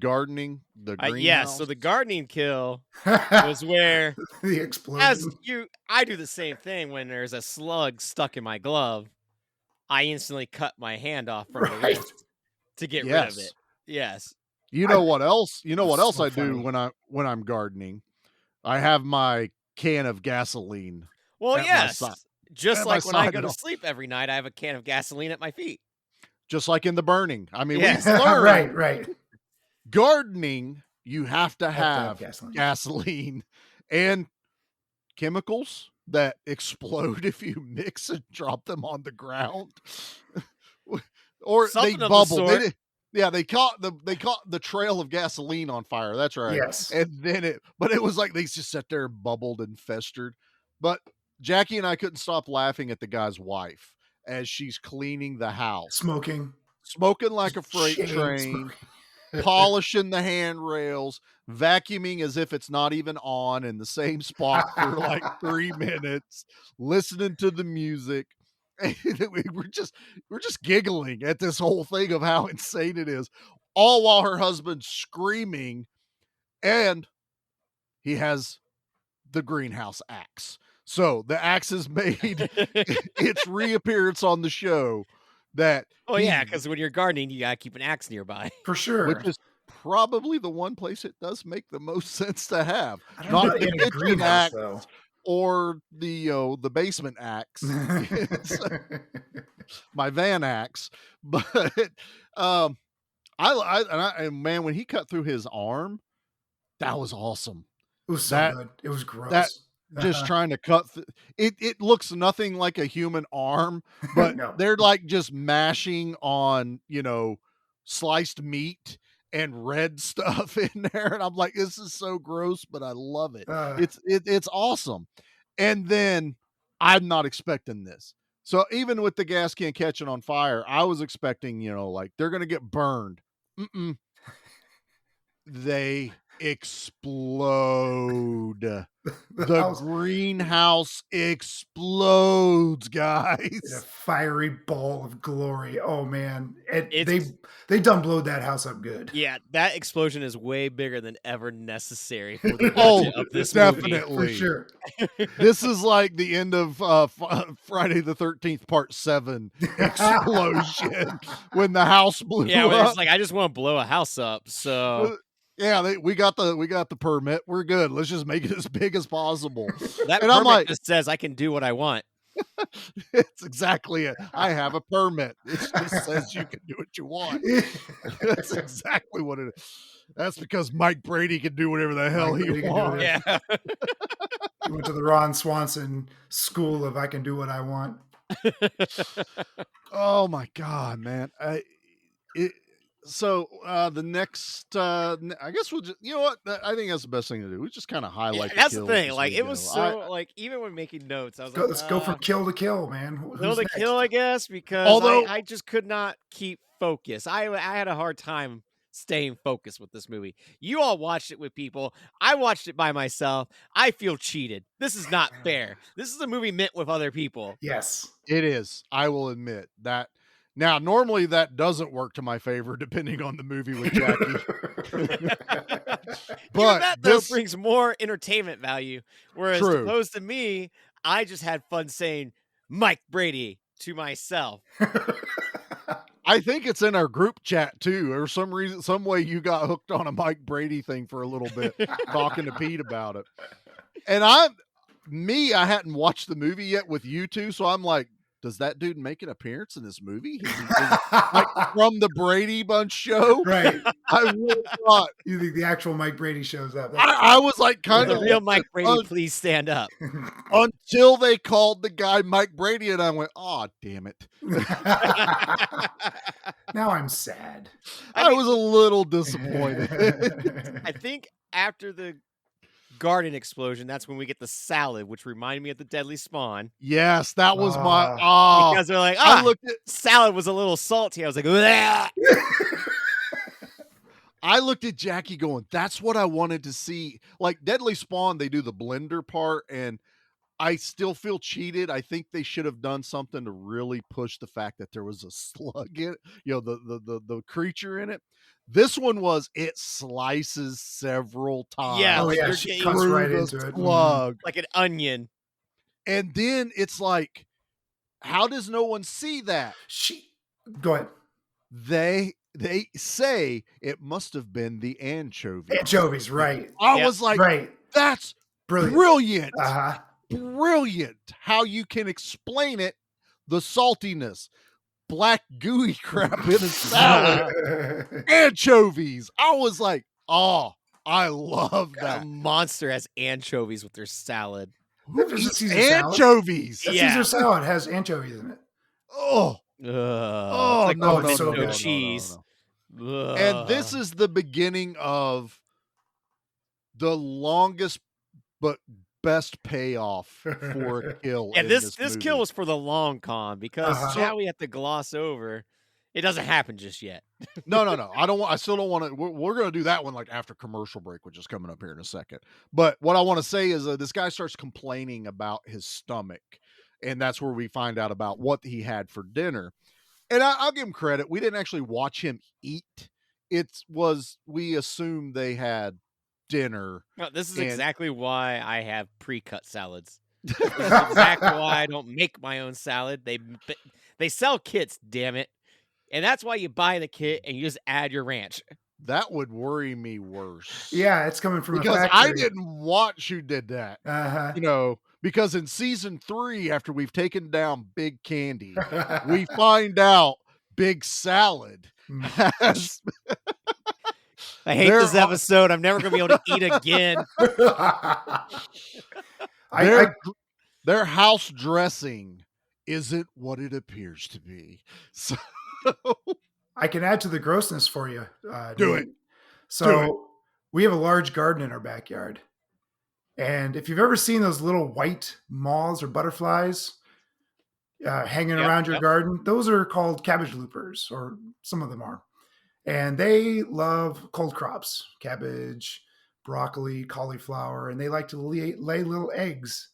gardening, the greenhouse? Yes, so the gardening kill was where the explosion. I do the same thing when there's a slug stuck in my glove. I instantly cut my hand off from the wrist to get rid of it. Yes. You know what else? You know what else I do when I'm gardening? I have my can of gasoline. Well, yes. Just like when I go to sleep every night, I have a can of gasoline at my feet. Just like in The Burning. I mean, yes. we learned right. Gardening, you have to have gasoline and chemicals that explode if you mix and drop them on the ground, or something they bubble. They caught the trail of gasoline on fire. That's right. Yes, and then it was like they just sat there and bubbled and festered. But Jackie and I couldn't stop laughing at the guy's wife as she's cleaning the house, smoking like a freight train. Polishing the handrails, vacuuming as if it's not even on in the same spot for like 3 minutes, listening to the music. And we're just giggling at this whole thing of how insane it is, all while her husband's screaming, and he has the greenhouse axe. So the axe has made its reappearance on the show. Because when you're gardening, you gotta keep an axe nearby for sure. Which is probably the one place it does make the most sense to have. Not the kitchen axe or the basement axe, my van axe. But man, when he cut through his arm, that was awesome. It was so good. It was gross. Just trying to cut it looks nothing like a human arm, but no. They're like just mashing on sliced meat and red stuff in there, and I'm like, this is so gross, but I love it. It's awesome. And then I'm not expecting this, So even with the gas can catching on fire, I was expecting, like they're going to get burned. Mm-mm. They explode. The greenhouse explodes, in a guys. fiery ball of glory. Oh man, It's they done blowed that house up good. Yeah, that explosion is way bigger than ever necessary for the Oh, budget of this definitely. For sure. This is like the end of Friday the 13th Part 7 explosion when the house blew Yeah, up. it's like I just want to blow a house up. So yeah, we got the permit. We're good. Let's just make it as big as possible. that And permit I'm like, just says I can do what I want. it's exactly it. I have a permit. It just says you can do what you want. That's exactly what it is. That's because Mike Brady can do whatever the hell he wants. Yeah. He went to the Ron Swanson school of I can do what I want. Oh my God, man. So the next, I guess we'll just, what? I think that's the best thing to do. We just kind of highlight. That's the thing. Like it was so like even when making notes, I was like, let's go from kill to kill, man. Kill to kill, I guess, because I just could not keep focus. I had a hard time staying focused with this movie. You all watched it with people. I watched it by myself. I feel cheated. This is not fair. This is a movie meant with other people. Yes, it is. I will admit that. Now, normally that doesn't work to my favor, depending on the movie with Jackie. But that though brings more entertainment value. Whereas opposed to me, I just had fun saying Mike Brady to myself. I think it's in our group chat too, or some reason, some way you got hooked on a Mike Brady thing for a little bit, talking to Pete about it. And I hadn't watched the movie yet with you two, so I'm like, does that dude make an appearance in this movie? Is like from the Brady Bunch show? Right. I really thought. You think the actual Mike Brady shows up? I was like, kind of the real Mike Brady. Please stand up. Until they called the guy Mike Brady, and I went, "Oh, damn it!" Now I'm sad. I was a little disappointed. I think after the garden explosion, that's when we get the salad, which reminded me of the Deadly Spawn. Yes, that was my because they're like, I looked at salad was a little salty. I was like, I looked at Jackie going, that's what I wanted to see. Like Deadly Spawn, they do the blender part, and I still feel cheated. I think they should have done something to really push the fact that there was a slug in it, the creature in it. This one it slices several times. Yeah, she cuts right into it. Slug. Like an onion. And then it's like, how does no one see that? Go ahead. They say it must have been the anchovies. Anchovies, right. I was like, right. That's brilliant. Uh-huh. Brilliant. How you can explain it, the saltiness. Black gooey crap in a salad. Anchovies. I was like, oh, I love that. A monster has anchovies with their salad. Who eats anchovies? Caesar salad has anchovies in it. Oh. Like no, so good cheese. No. And this is the beginning of the longest but best payoff for a kill. Yeah, this kill was for the long con because now we have to gloss over. It doesn't happen just yet. No. I still don't want to. We're going to do that one like after commercial break, which is coming up here in a second. But what I want to say is this guy starts complaining about his stomach, and that's where we find out about what he had for dinner. And I'll give him credit. We didn't actually watch him eat. We assumed they had dinner. No, this is exactly why I have pre-cut salads. This is exactly why I don't make my own salad. They sell kits, damn it. And that's why you buy the kit and you just add your ranch. That would worry me worse. Yeah, it's coming from because a factory. I didn't watch who did that. Because in season 3, after we've taken down Big Candy, we find out Big Salad has. I hate this episode. I'm never going to be able to eat again. Their house dressing isn't what it appears to be. So I can add to the grossness for you. Do it. So we have a large garden in our backyard. And if you've ever seen those little white moths or butterflies, hanging around your garden. Those are called cabbage loopers, or some of them are. And they love cold crops, cabbage, broccoli, cauliflower, and they like to lay little eggs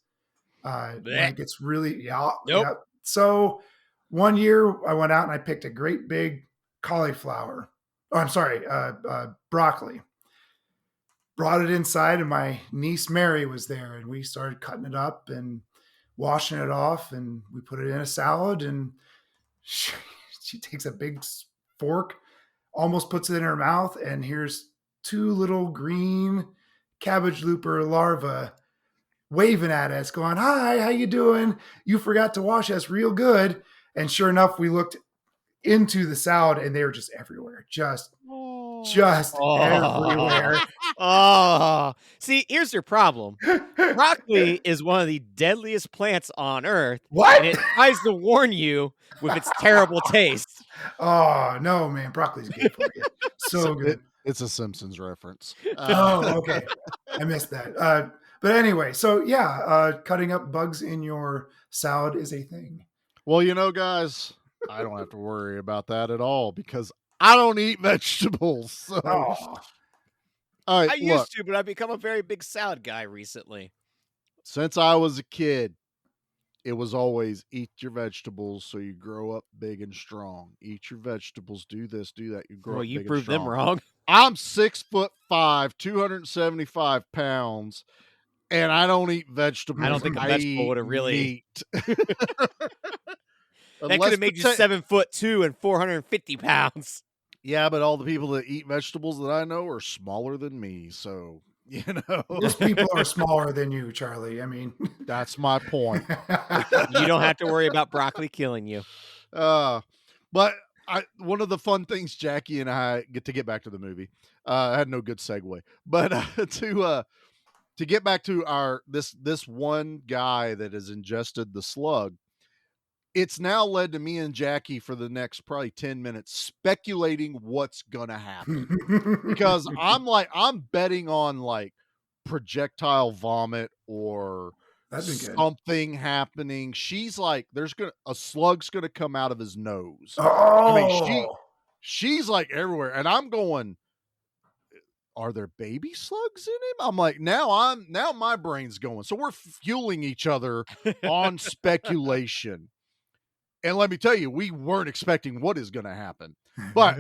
when it gets really, yeah. So one year I went out and I picked a great big cauliflower. Oh, I'm sorry, broccoli. Brought it inside, and my niece Mary was there, and we started cutting it up and washing it off, and we put it in a salad, and she takes a big fork, almost puts it in her mouth, and here's 2 little green cabbage looper larvae waving at us, going, "Hi, how you doing? You forgot to wash us real good." And sure enough, we looked into the salad, and they were just everywhere, just everywhere. Oh, see, here's your problem. Broccoli is one of the deadliest plants on earth. What? And it tries to warn you with its terrible taste. Oh no, man, broccoli's good for you. So good. It's a Simpsons reference. Oh, okay. I missed that. But anyway, so yeah, cutting up bugs in your salad is a thing. Well, guys, I don't have to worry about that at all because I don't eat vegetables. So. Oh. All right, I used to, but I've become a very big salad guy recently. Since I was a kid, it was always eat your vegetables so you grow up big and strong. Eat your vegetables, do this, do that. You grow up big and strong. Well, you proved them wrong. I'm 6'5", 275 pounds, and I don't eat vegetables. I don't think a vegetable would have really meat. That could have made you 7'2" and 450 pounds. Yeah, but all the people that eat vegetables that I know are smaller than me, so Most people are smaller than you, Charlie. I mean, that's my point. You don't have to worry about broccoli killing you. But one of the fun things Jackie and I get back to the movie. I had no good segue, but to get back to this one guy that has ingested the slug. It's now led to me and Jackie for the next probably 10 minutes speculating what's going to happen because I'm betting on like projectile vomit or something happening. She's like, a slug's going to come out of his nose. Oh, I mean, she's like everywhere. And I'm going, are there baby slugs in him? I'm like, now my brain's going. So we're fueling each other on speculation. And let me tell you, we weren't expecting what is going to happen. But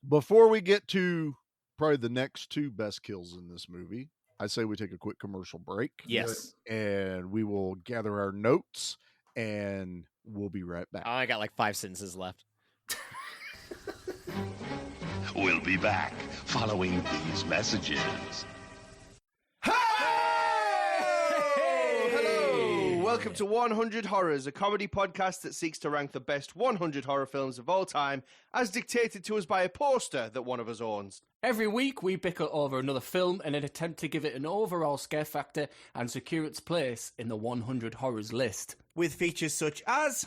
before we get to probably the next 2 best kills in this movie, I say we take a quick commercial break. Yes. And we will gather our notes and we'll be right back. I got like 5 sentences left. We'll be back following these messages. Welcome to 100 Horrors, a comedy podcast that seeks to rank the best 100 horror films of all time, as dictated to us by a poster that one of us owns. Every week, we bicker over another film in an attempt to give it an overall scare factor and secure its place in the 100 Horrors list. With features such as...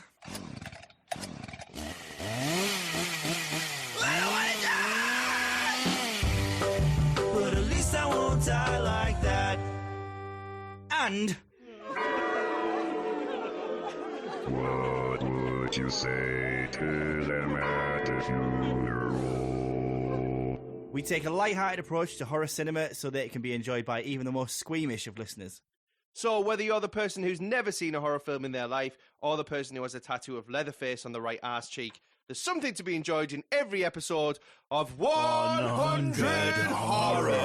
But at least I won't die like that. And... What would you say to them at the funeral? We take a light-hearted approach to horror cinema so that it can be enjoyed by even the most squeamish of listeners. So whether you're the person who's never seen a horror film in their life or the person who has a tattoo of Leatherface on the right arse cheek, there's something to be enjoyed in every episode of 100 Horrors.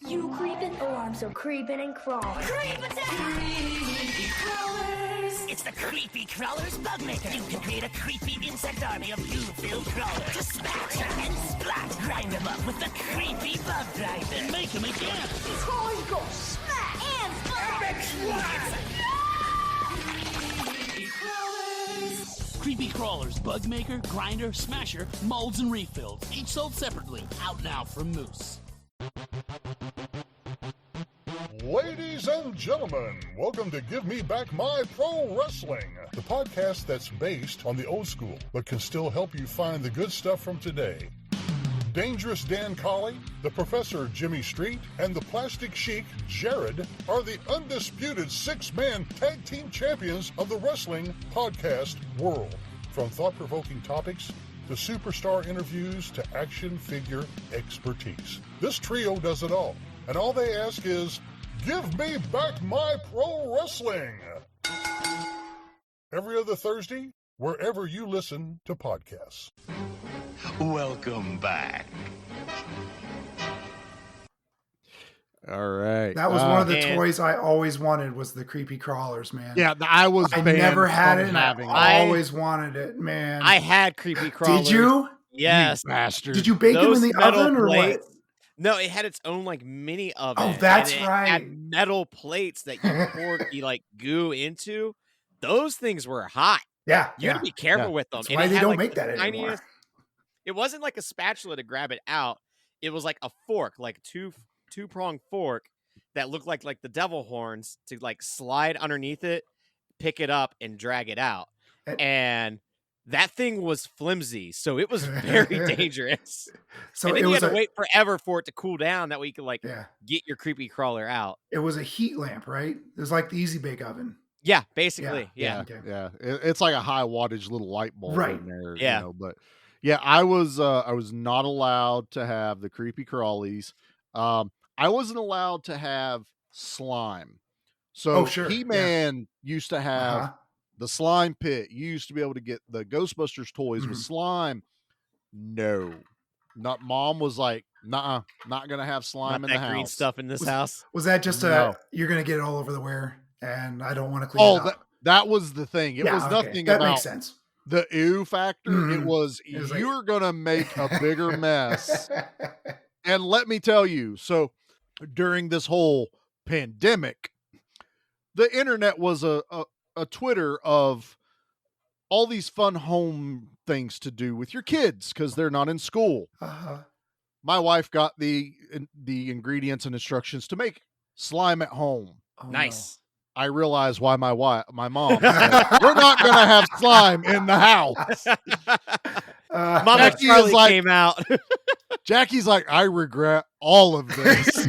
You creeping? Oh, I'm so creeping and crawling. Creeping! Creepy crawlers! It's the Creepy Crawlers Bug Maker. You can create a creepy insect army of you-filled crawlers. Just splatter and splat. Grind them up with the Creepy Bug Grinder. And make them again. These crawlers go smack and splat. Creepy Crawlers. Creepy Crawlers Bug Maker, Grinder, Smasher, Molds, and Refills. Each sold separately. Out now from Moose. Ladies and gentlemen, welcome to Give Me Back My Pro Wrestling, the podcast that's based on the old school, but can still help you find the good stuff from today. Dangerous Dan Colley, the Professor Jimmy Street, and the Plastic Sheik Jared are the undisputed six-man tag team champions of the wrestling podcast world. From thought-provoking topics to superstar interviews to action figure expertise. This trio does it all, and all they ask is, give me back my pro wrestling! Every other Thursday, wherever you listen to podcasts. Welcome back. All right. That was one of the toys I always wanted was the creepy crawlers, man. Yeah, I never had it, and I it. always wanted it, man. I had creepy crawlers. Did you? Yes. You bastard. Did you bake them in the oven or what? No, it had its own like mini oven. Oh, that's and it right. had metal plates that you poured the like goo into. Those things were hot. Yeah, you had to be careful with them. That's why they don't make that anymore. Tiniest, it wasn't like a spatula to grab it out. It was like a fork, like two-pronged fork that looked like the devil horns to like slide underneath it, pick it up, and drag it out. And that thing was flimsy, so it was very dangerous. So and then it you was had to wait forever for it to cool down. That way you could get your creepy crawler out. It was a heat lamp, right? It was like the Easy Bake Oven. Yeah, basically. Yeah. Okay. Yeah. It's like a high wattage little light bulb in there. Yeah. You know, but yeah, I was not allowed to have the creepy crawlies. I wasn't allowed to have slime. So He-Man used to have the slime pit. You used to be able to get the Ghostbusters toys with slime. No. Mom was like, nah, not gonna have slime in the house. Green stuff in this house. Was that just you're gonna get it all over the wear and I don't want to clean it up? That was the thing. It was nothing that about makes sense. The ew factor. It was you're gonna make a bigger mess. And let me tell you, so during this whole pandemic, the internet was a Twitter of all these fun home things to do with your kids because they're not in school. My wife got the ingredients and instructions to make slime at home. Nice. I realized why my mom said, we're not going to have slime in the house. Mama Charlie came out. Jackie's like, I regret all of this.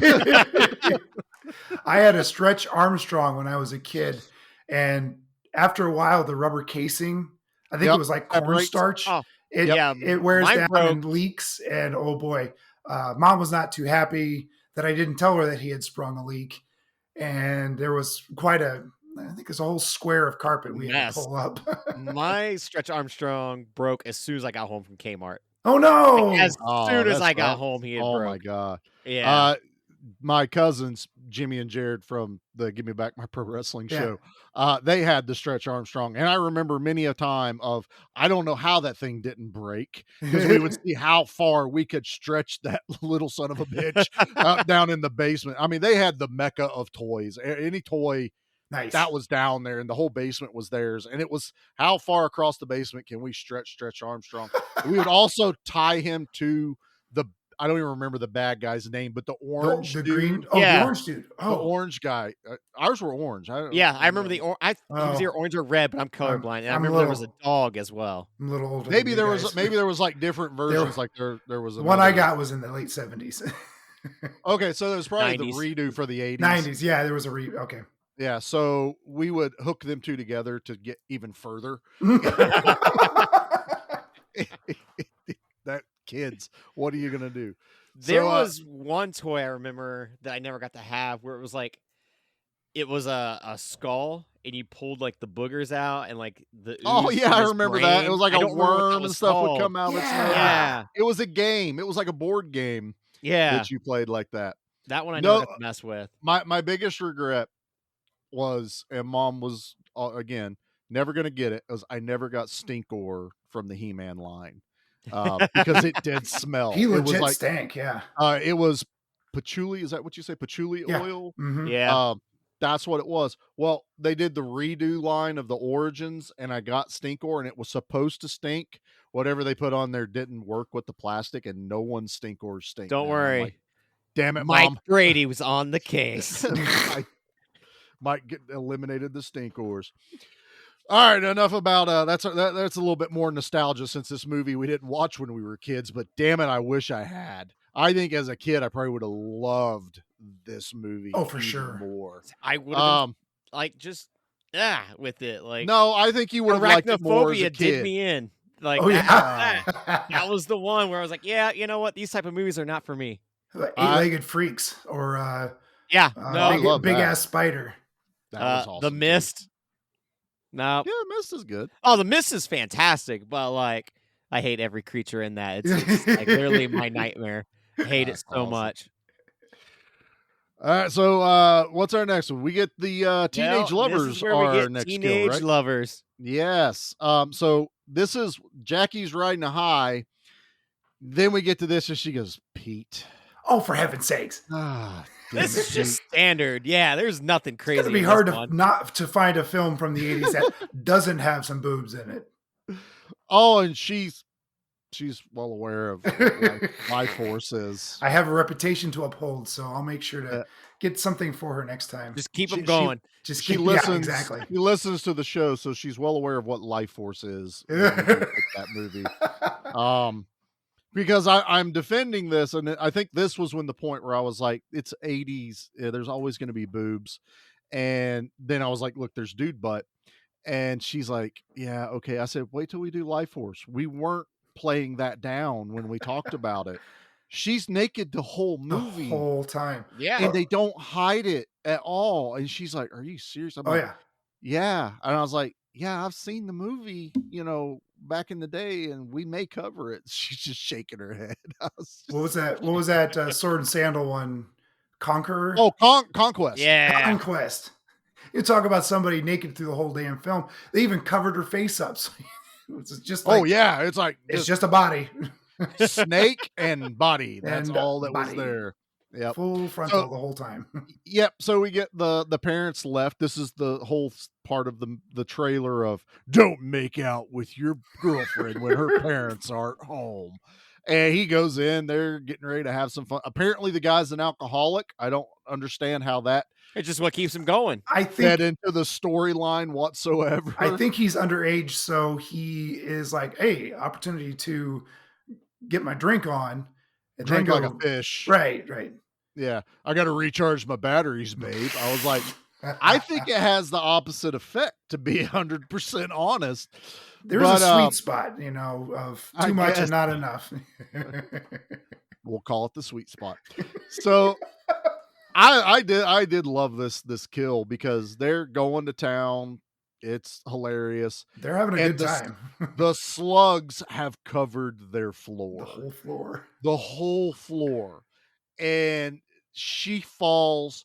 I had a Stretch Armstrong when I was a kid. And after a while, the rubber casing, I think it was like cornstarch. It wears down and leaks. And oh boy, Mom was not too happy that I didn't tell her that he had sprung a leak. And there was I think there's a whole square of carpet we had to pull up. My Stretch Armstrong broke as soon as I got home from Kmart. Oh no! Like, as soon as I got home, he had broke. Oh my God. Yeah. My cousins, Jimmy and Jared from the Give Me Back My Pro Wrestling show, they had the Stretch Armstrong. And I remember many a time I don't know how that thing didn't break because we would see how far we could stretch that little son of a bitch down in the basement. I mean, they had the mecca of toys. Any toy that was down there and the whole basement was theirs. And it was how far across the basement can we stretch Armstrong? We would also tie him to I don't even remember the bad guy's name, but the orange the dude. Green, the orange dude. The orange guy. Ours were orange. I remember the orange. It was either orange or red, but I'm colorblind. And I remember there was a dog as well. I'm a little older. Maybe there was like different versions. There was one I got was in the late 70s. Okay, so there was probably 90s. the redo for the 80s. 90s, yeah, there was a okay. Yeah, so we would hook them two together to get even further. That kids, what are you gonna do? There was one toy I remember that I never got to have where it was a skull and you pulled like the boogers out and like the I remember brain. that. It was like a worm and stuff would come out. Yeah. It was a game. It was like a board game. Yeah, that you played like that. That one I never got to mess with. My biggest regret was, and Mom was again never gonna get it, was I never got Stinkor from the He-Man line. Because it did smell. He legit it was stank, it was patchouli. Is that what you say? Patchouli oil? Mm-hmm. Yeah. That's what it was. Well, they did the redo line of the Origins, and I got Stinkor, and it was supposed to stink. Whatever they put on there didn't work with the plastic, and no one Stinkor stink. Don't worry. Like, damn it, Mike Mom. Brady was on the case. Mike eliminated the Stinkors. All right, enough about that's a little bit more nostalgia since this movie we didn't watch when we were kids, but damn it, I wish I had. I think as a kid I probably would have loved this movie Oh, for even sure. more. I would have been like just with it. Like no, I think you would have liked it more as a Arachnophobia kid. did me in. Like Oh, yeah. that was the one where I was like, yeah, you know what? These type of movies are not for me. Like Eight-legged freaks or big ass spider. That was awesome. The Mist. No. Yeah, Mist is good. Oh, The Mist is fantastic, but like I hate every creature in that. It's like literally my nightmare. I hate it so much. All right, so what's our next one? We get the Teenage Lovers. This is where our we get next Teenage kill, right? Lovers. Yes. So this is Jackie's riding a high. Then we get to this, and she goes, "Pete." Oh, for heaven's sakes! This is just standard. Yeah, there's nothing crazy. It's gonna be hard to find a film from the 80s that doesn't have some boobs in it. Oh, and she's well aware of what life force is. I have a reputation to uphold, so I'll make sure to get something for her next time. Just keep them going. She listens. Exactly. She listens to the show, so she's well aware of what life force is. That movie. Because I'm defending this, and I think this was when the point where I was like, it's 80s. There's always going to be boobs. And then I was like, look, there's dude butt. And she's like, yeah, okay. I said, wait till we do Life Force. We weren't playing that down when we talked about it. She's naked the whole movie. The whole time. Yeah. And they don't hide it at all. And she's like, are you serious? I'm like, yeah. And I was like, yeah, I've seen the movie, back in the day, and we may cover it. She's just shaking her head. What was that sword and sandal one? Conqueror? Oh, Conquest. Yeah. Conquest. You talk about somebody naked through the whole damn film. They even covered her face up. So it's just like, it's like it's just a body. Snake and body. That's all that was there. Yep. Full frontal the whole time. Yep. So we get the parents left. This is the whole part of the trailer of don't make out with your girlfriend when her parents aren't home. And he goes in, they're getting ready to have some fun. Apparently the guy's an alcoholic. I don't understand how that it's just what keeps him going. I think fed into the storyline whatsoever. I think he's underage, so he is like, hey, opportunity to get my drink on. And drink then like a fish. Right. Yeah. I got to recharge my batteries, babe. I was like, I think it has the opposite effect, to be 100% honest. There's a sweet spot, of too much and not enough. We'll call it the sweet spot. So I did love this kill because they're going to town. It's hilarious. They're having a good time. The slugs have covered their floor. The whole floor. The whole floor. And she falls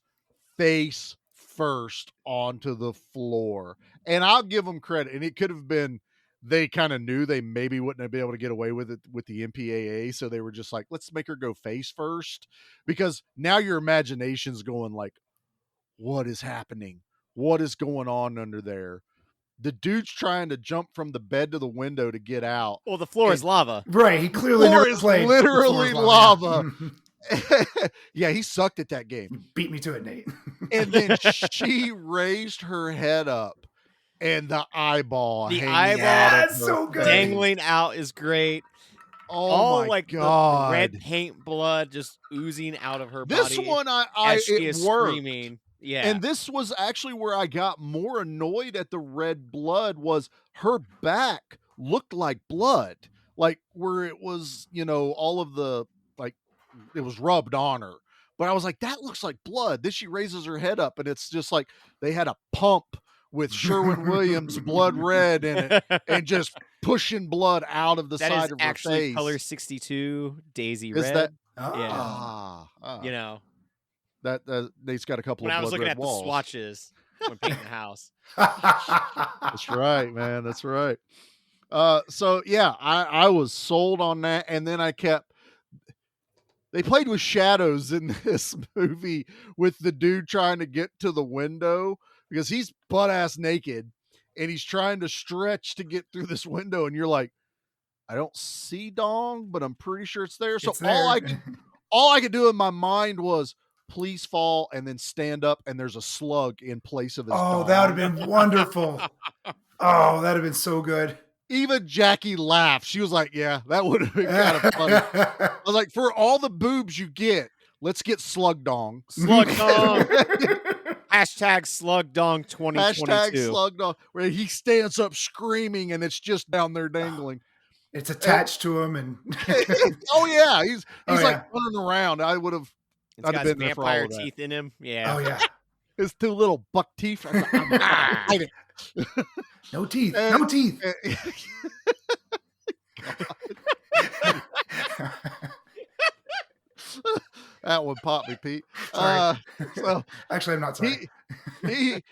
face first onto the floor. And I'll give them credit. And it could have been they kind of knew they maybe wouldn't be able to get away with it with the MPAA. So they were just like, let's make her go face first. Because now your imagination's going like, what is happening? What is going on under there? The dude's trying to jump from the bed to the window to get out. Well, the floor is lava. Right. He clearly never played. Literally lava. Yeah, he sucked at that game. Beat me to it, Nate. And then she raised her head up, and the eyeball that's so good. Dangling out is great. Oh my God. The red paint blood just oozing out of her body. This one, it worked. Screaming. Yeah. And this was actually where I got more annoyed at the red blood was her back looked like blood. Like where it was, all of the, like, it was rubbed on her. But I was like, that looks like blood. Then she raises her head up and it's just like they had a pump with Sherwin-Williams blood red in it and just pushing blood out of the side of her face. That is actually color 62 Daisy is red. That? Yeah. That Nate's got a couple when of I was looking red at walls. the swatches when painting the house. That's right, man. That's right. So yeah, I was sold on that, and then they played with shadows in this movie with the dude trying to get to the window because he's butt ass naked and he's trying to stretch to get through this window, and you're like, I don't see dong, but I'm pretty sure it's there. So all I could do in my mind was please fall and then stand up and there's a slug in place of his dong. That would have been wonderful. Oh, that'd have been so good. Even Jackie laughed. She was like, yeah, that would have been kind of funny. I was like, for all the boobs you get, let's get Slug Dong. Slug Dong. Hashtag Slug Dong 2022. Hashtag Slug Dong, where he stands up screaming and it's just down there dangling. It's attached to him, and oh yeah, he's Oh, like yeah. running around. I'd It's have got been there for all vampire of that. teeth in him. Yeah. Oh yeah. His two little buck teeth. I'm hide it. No teeth. No teeth. That one popped me, Pete. Sorry. So Actually, I'm not sorry.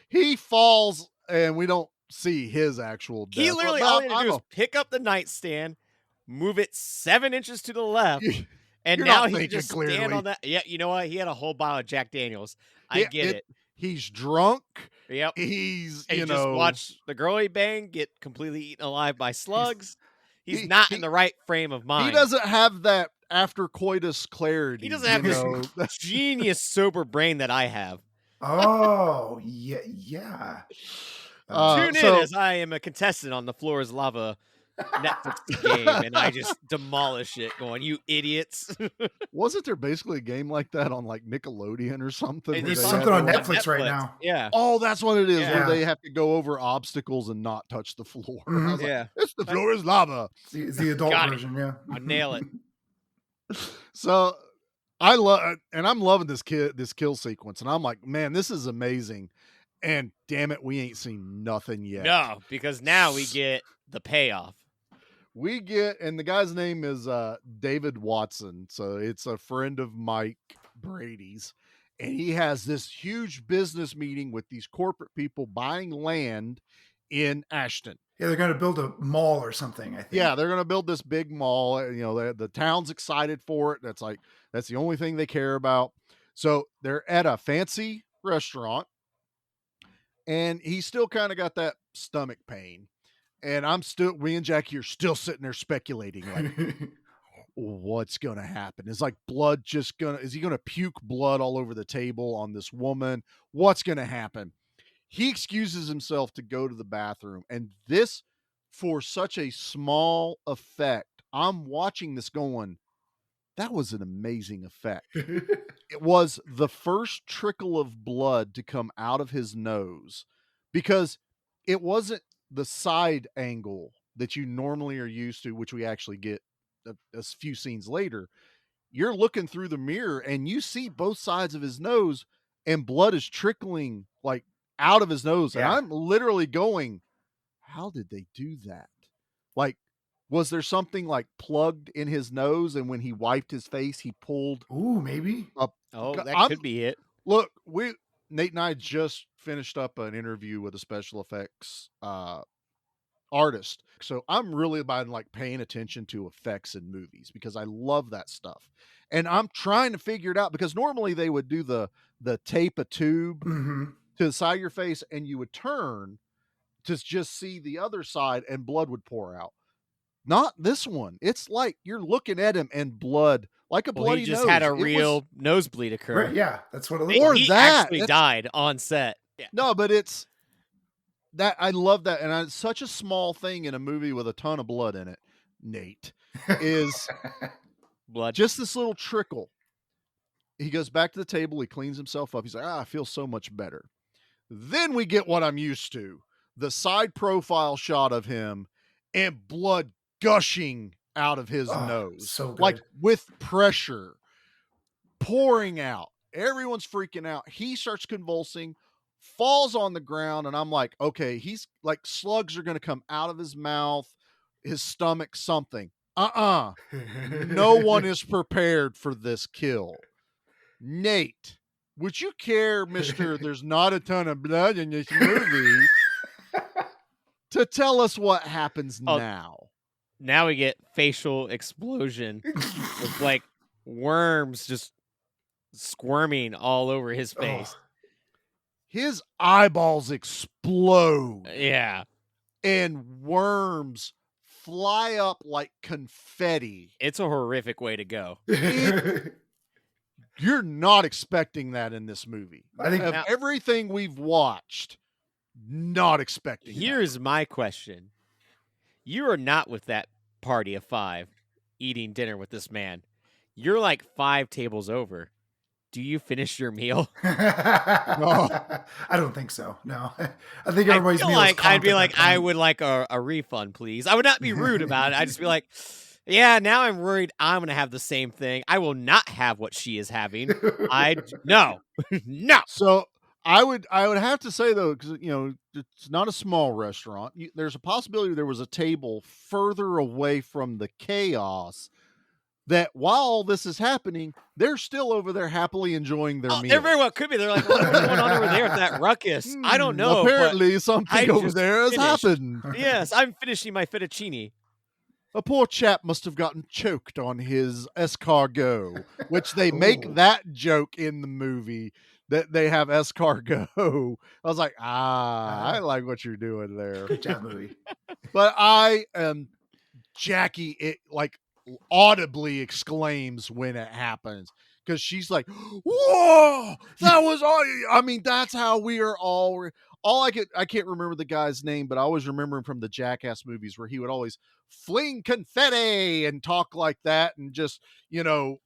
he falls, and we don't see his actual death. He literally, all he had to do is pick up the nightstand, move it 7 inches to the left, and You're now not he can thinking just clearly. stand on that. Yeah, you know what? He had a whole bottle of Jack Daniels. I get it. He's drunk. Yep. He's, And you just know, watch the girl he banged get completely eaten alive by slugs. He's not in the right frame of mind. he doesn't have that after coitus clarity. He doesn't have this genius sober brain that I have. Oh, yeah, yeah. Tune in as I am a contestant on the Floor is Lava Netflix game, and I just demolish it, going, "You idiots!" Wasn't there basically a game like that on like Nickelodeon or something? There's something on Netflix right now. Yeah. Oh, that's what it is. Yeah. Where they have to go over obstacles and not touch the floor. I was like, Yeah. it's the floor is lava. It's the adult Got it. version, yeah. I nail it. So I love, and I'm loving this kill sequence, and I'm like, man, this is amazing. And damn it, we ain't seen nothing yet. No, because now we get the payoff. We get, and the guy's name is David Watson. So it's a friend of Mike Brady's. And he has this huge business meeting with these corporate people buying land in Ashton. Yeah, they're going to build a mall or something, I think. Yeah, they're going to build this big mall. You know, the town's excited for it. That's the only thing they care about. So they're at a fancy restaurant, and he's still kind of got that stomach pain. And we and Jackie are still sitting there speculating, like, what's going to happen? Is like blood is he going to puke blood all over the table on this woman? What's going to happen? He excuses himself to go to the bathroom. And this, for such a small effect, I'm watching this going, that was an amazing effect. It was the first trickle of blood to come out of his nose, because it wasn't the side angle that you normally are used to, which we actually get a few scenes later. You're looking through the mirror and you see both sides of his nose, and blood is trickling like out of his nose. Yeah. And I'm literally going, how did they do that? Like, was there something like plugged in his nose, and when he wiped his face, he pulled Ooh, maybe. up? Oh, that could be it. Look, Nate and I just finished up an interview with a special effects artist. So I'm really about like paying attention to effects in movies because I love that stuff. And I'm trying to figure it out, because normally they would do the tape a tube Mm-hmm. to the side of your face, and you would turn to just see the other side and blood would pour out. Not this one. It's like you're looking at him and blood, like a bloody He just nose. had a It was- real nosebleed occur. Right, yeah, that's what it looks He like. actually That's- died on set. Yeah. No, but it's that I love that, and it's such a small thing in a movie with a ton of blood in it. Nate is Blood. just this little trickle. He goes back to the table. He cleans himself up. He's like, I feel so much better. Then we get what I'm used to: the side profile shot of him and blood gushing out of his nose, so good. like with pressure pouring out. Everyone's freaking out. He starts convulsing, falls on the ground, and I'm like, okay, he's like, slugs are going to come out of his mouth, his stomach, something. No one is prepared for this kill. Nate, would you care, Mr. There's not a ton of blood in this movie, to tell us what happens now? Now we get facial explosion with like worms just squirming all over his face. His eyeballs explode. Yeah. And worms fly up like confetti. It's a horrific way to go. You're not expecting that in this movie. I think of everything we've watched, not expecting that. Here's my question. You are not with that party of 5 eating dinner with this man. You're like 5 tables over. Do you finish your meal? I don't think so. No, I think everybody's feel meal like is I'd be comped at like, that I point. would like a refund, please. I would not be rude about it. I'd just be like, yeah, now I'm worried I'm going to have the same thing. I will not have what she is having. No. No. So I would have to say though, because it's not a small restaurant. There's a possibility there was a table further away from the chaos. That while all this is happening, they're still over there happily enjoying their meal. There very well could be. They're like, what's going on over there with that ruckus? I don't know. Apparently, something over there has happened. Yes, I'm finishing my fettuccine. A poor chap must have gotten choked on his escargot, which they make that joke in the movie that they have escargot. I was like, I like what you're doing there. Good job, movie. But Jackie, it like audibly exclaims when it happens because she's like, whoa, that was all. I mean, that's how we are all I can't remember the guy's name, but I always remember him from the Jackass movies where he would always fling confetti and talk like that and just, super.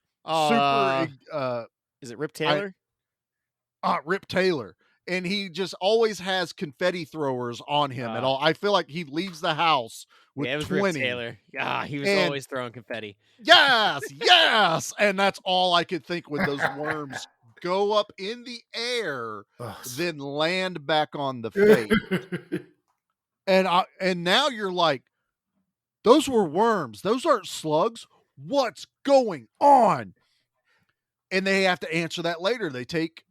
Is it Rip Taylor? Rip Taylor. And he just always has confetti throwers on him at all. I feel like he leaves the house with it was 20. Rip Taylor. He was always throwing confetti. Yes. And that's all I could think when those worms go up in the air, then land back on the face. And now you're like, those were worms. Those aren't slugs. What's going on? And they have to answer that later. They take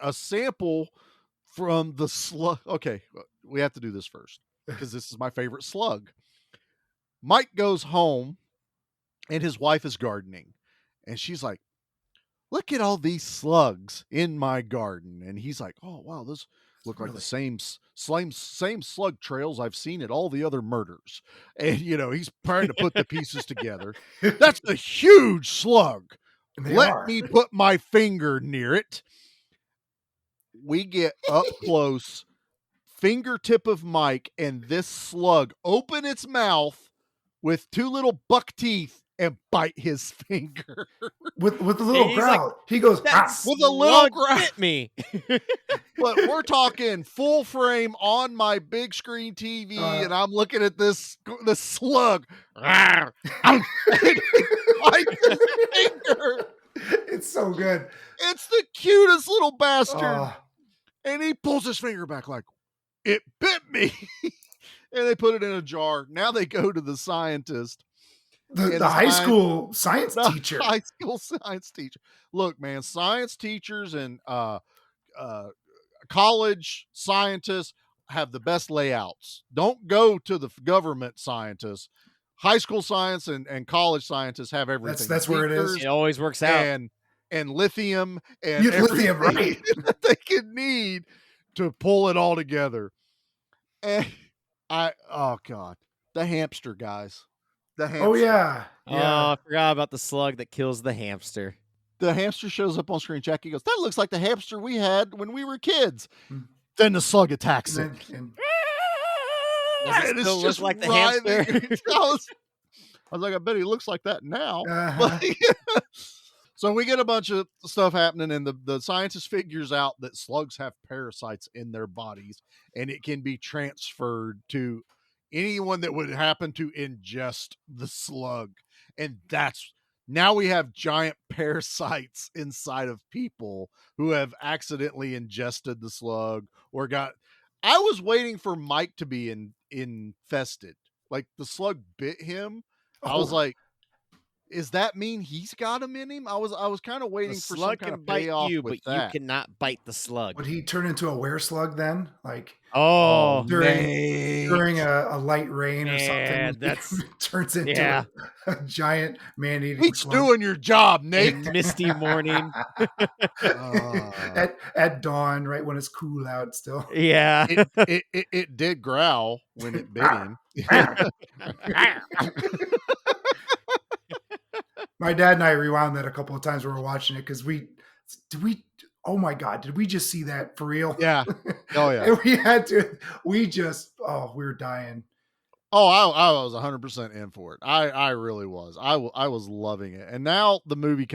a sample from the slug. Okay, we have to do this first because this is my favorite slug. Mike goes home and his wife is gardening and she's like, look at all these slugs in my garden. And he's like, oh, wow, those look like the same slug trails I've seen at all the other murders. And, he's trying to put the pieces together. That's a huge slug. Let me put my finger near it. We get up close, fingertip of Mike, and this slug open its mouth with 2 little buck teeth and bite his finger. With a little growl. Like, he goes, with a little growl. Hit me. But we're talking full frame on my big screen TV, and I'm looking at this slug. Bite his finger. It's so good. It's the cutest little bastard. And he pulls his finger back like, it bit me. And they put it in a jar. Now they go to the scientist. The high school science teacher. High school science teacher. Look, man, science teachers and college scientists have the best layouts. Don't go to the government scientists. High school science and college scientists have everything. That's where it is. It always works out. And lithium and lithium, right? that they could need to pull it all together. And oh God, the hamster, guys. The hamster. Oh yeah. I forgot about the slug that kills the hamster. The hamster shows up on screen. Jackie goes, that looks like the hamster we had when we were kids. Then the slug attacks it. Does it still look like the hamster? I was like, I bet he looks like that now. So we get a bunch of stuff happening, and the scientist figures out that slugs have parasites in their bodies, and it can be transferred to anyone that would happen to ingest the slug. And now we have giant parasites inside of people who have accidentally ingested the slug or I was waiting for Mike to be infested. Like the slug bit him. I was like, is that mean he's got him in him? I was kind of waiting for some kind of payoff you, with but that. you cannot bite the slug. Would he turn into a were-slug then? Like during a light rain or something? That's turns into a giant man-eating He's slug. doing your job, Nate. Misty morning. At dawn, right when it's cool out still. Yeah. It did growl when it bit him. My dad and I rewound that a couple of times when we were watching it because oh my God, did we just see that for real? Yeah. Oh yeah. And we were dying. Oh, I was 100% in for it. I really was. I was loving it. And now the movie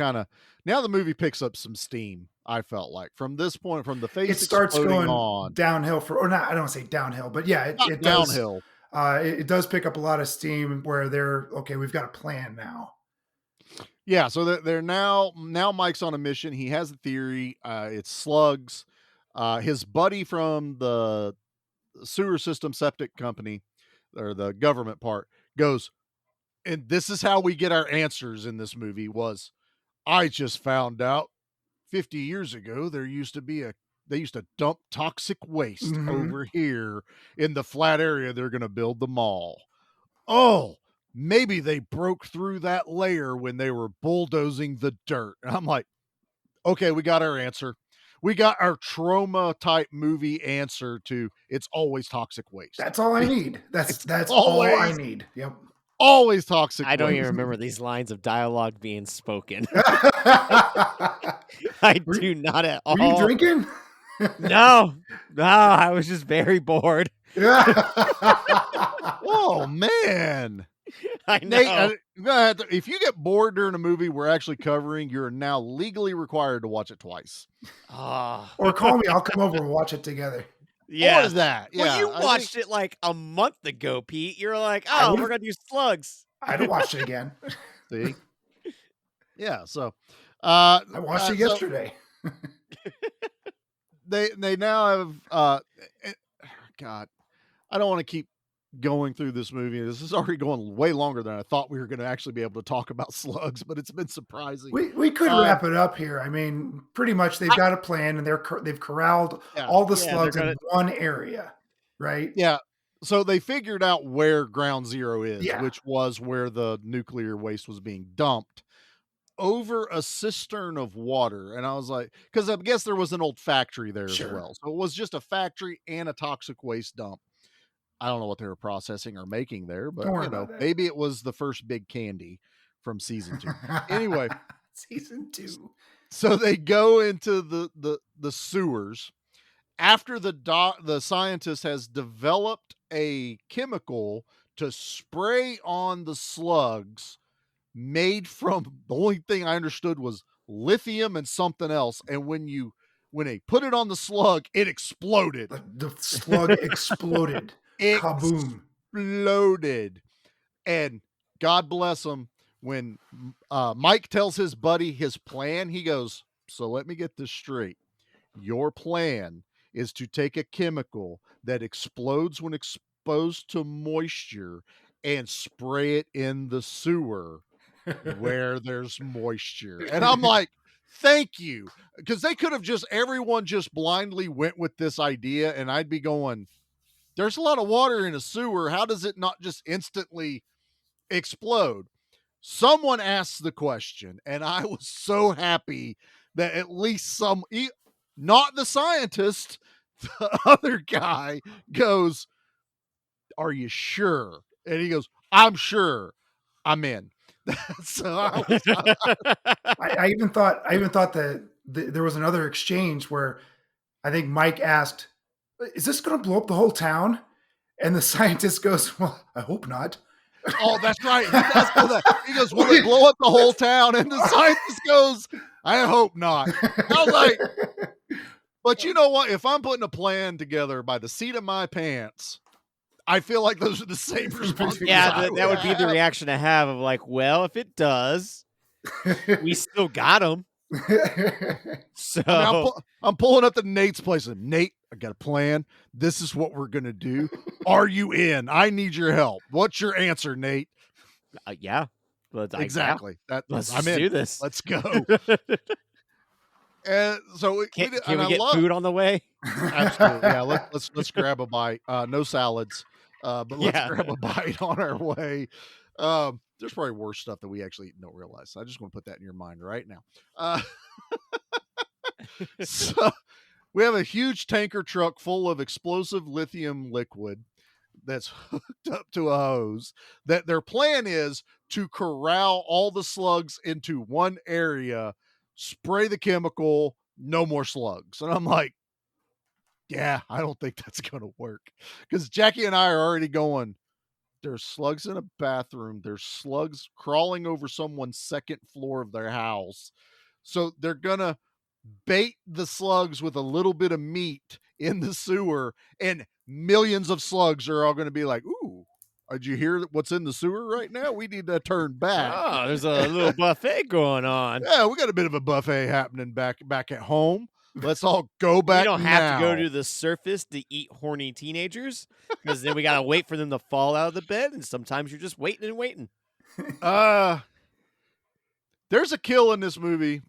picks up some steam. I felt like from this point, from the face It starts exploding going on downhill or not. I don't say downhill, but yeah, it downhill. It does pick up a lot of steam where they're okay. We've got a plan now. Yeah, so they're now Mike's on a mission. He has a theory. It's slugs. His buddy from the sewer system septic company, or the government part, goes, and this is how we get our answers in this movie. Was I just found out 50 years ago they used to dump toxic waste over here in the flat area they're going to build the mall. Oh, maybe they broke through that layer when they were bulldozing the dirt. And I'm like, okay, we got our answer. We got our trauma type movie answer to it's always toxic waste. That's all I need. That's all I need. Yep. Always toxic waste. I don't even remember these lines of dialogue being spoken. I do not at all. Were you drinking? No, I was just very bored. Oh man. I know. Nate, if you get bored during a movie we're actually covering, you're now legally required to watch it twice. Or call me. I'll come over and watch it together. Yeah. What is that? Well, Yeah, you watched it like a month ago, Pete. You're like, oh, we're going to do Slugs. I'd have watched it again. See? Yeah, so I watched it yesterday. They now have God, I don't want to keep going through this movie. This is already going way longer than I thought we were going to actually be able to talk about Slugs, but it's been surprising. We could wrap it up here. I mean, pretty much they've got a plan, and they've corralled all the slugs in one area, right? Yeah. So they figured out where Ground Zero is, Yeah. which was where the nuclear waste was being dumped over a cistern of water. And I was like, because I guess there was an old factory there as well. So it was just a factory and a toxic waste dump. I don't know what they were processing or making there, but maybe it was the first big candy from season 2. Anyway, season 2. So they go into the sewers after the scientist has developed a chemical to spray on the slugs made from, the only thing I understood was lithium and something else. And when they put it on the slug, it exploded. The slug exploded. Kaboom. Exploded. And God bless him, when Mike tells his buddy his plan, he goes, so let me get this straight. Your plan is to take a chemical that explodes when exposed to moisture and spray it in the sewer where there's moisture. And I'm like, thank you. Because they could have everyone just blindly went with this idea, and I'd be going, there's a lot of water in a sewer. How does it not just instantly explode? Someone asked the question, and I was so happy that at least not the scientist, the other guy goes, are you sure? And he goes, I'm sure. I'm in. So I even thought that there was another exchange where I think Mike asked, is this going to blow up the whole town? And the scientist goes, well, I hope not. Oh, that's right. He does know that. He goes, will it blow up the whole town? And the scientist goes, I hope not. I was like, but you know what? If I'm putting a plan together by the seat of my pants, I feel like those are the same responses. Yeah, that would be the reaction to have of like, well, if it does, we still got him. So I mean, I'm pulling up to Nate's place and Nate, I got a plan. This is what we're going to do. Are you in? I need your help. What's your answer, Nate? Yeah. Exactly. Let's I'm in. do this. Let's go. And so can we get food on the way? Absolutely. Yeah. Let's grab a bite. No salads. But let's grab a bite on our way. There's probably worse stuff that we actually don't realize. So I just want to put that in your mind right now. So we have a huge tanker truck full of explosive lithium liquid that's hooked up to a hose. That their plan is to corral all the slugs into one area, spray the chemical, no more slugs. And I'm like, yeah, I don't think that's going to work. Because Jackie and I are already going, there's slugs in a bathroom. There's slugs crawling over someone's second floor of their house. So they're going to bait the slugs with a little bit of meat in the sewer, and millions of slugs are all going to be like, ooh, did you hear what's in the sewer right now? We need to turn back. Oh, there's a little buffet going on. Yeah, we got a bit of a buffet happening back at home. Let's all go back. You don't have to go to the surface to eat horny teenagers, because then we got to wait for them to fall out of the bed, and sometimes you're just waiting and waiting. There's a kill in this movie,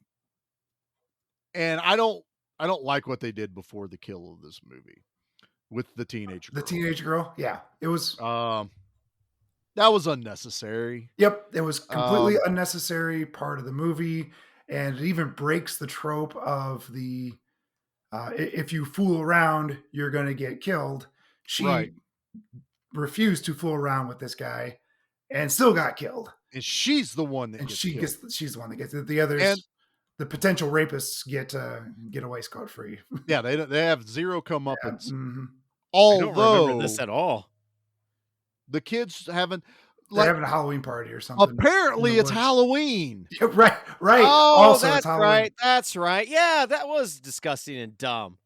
and I don't like what they did before the kill of this movie with the teenage girl. The teenage girl? Yeah. It was that was unnecessary. Yep, it was completely unnecessary part of the movie, and it even breaks the trope of the if you fool around, you're going to get killed. She refused to fool around with this guy and still got killed. And she's the one that she's the one that gets it. The others, and the potential rapists get away scot-free. Yeah, they have zero comeuppance. Yeah. Mm-hmm. Although I don't remember this at all. The kids haven't. They're having a Halloween party or something. Apparently, it's Halloween. Yeah, right. Oh, also, that's it's Halloween. right. That's right. Yeah, that was disgusting and dumb.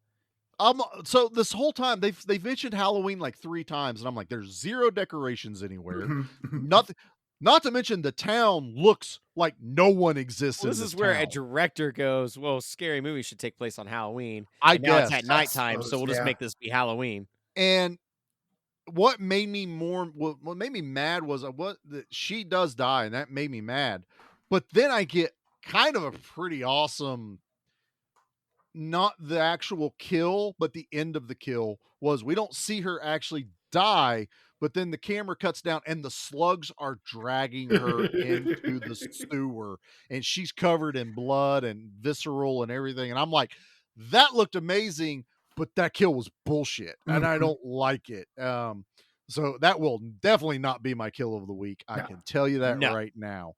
So this whole time they've mentioned Halloween like 3 times, and I'm like, there's zero decorations anywhere. Nothing. Not to mention the town looks like no one exists. This is where a director goes, well, scary movie should take place on Halloween. I guess. Now it's at nighttime, so we'll just make this be Halloween. And what made me mad was she does die, and that made me mad. But then I get kind of a pretty awesome, not the actual kill, but the end of the kill was we don't see her actually die, but then the camera cuts down and the slugs are dragging her into the sewer, and she's covered in blood and visceral and everything. And I'm like, that looked amazing, but that kill was bullshit, and I don't like it. So that will definitely not be my kill of the week. I can tell you that right now.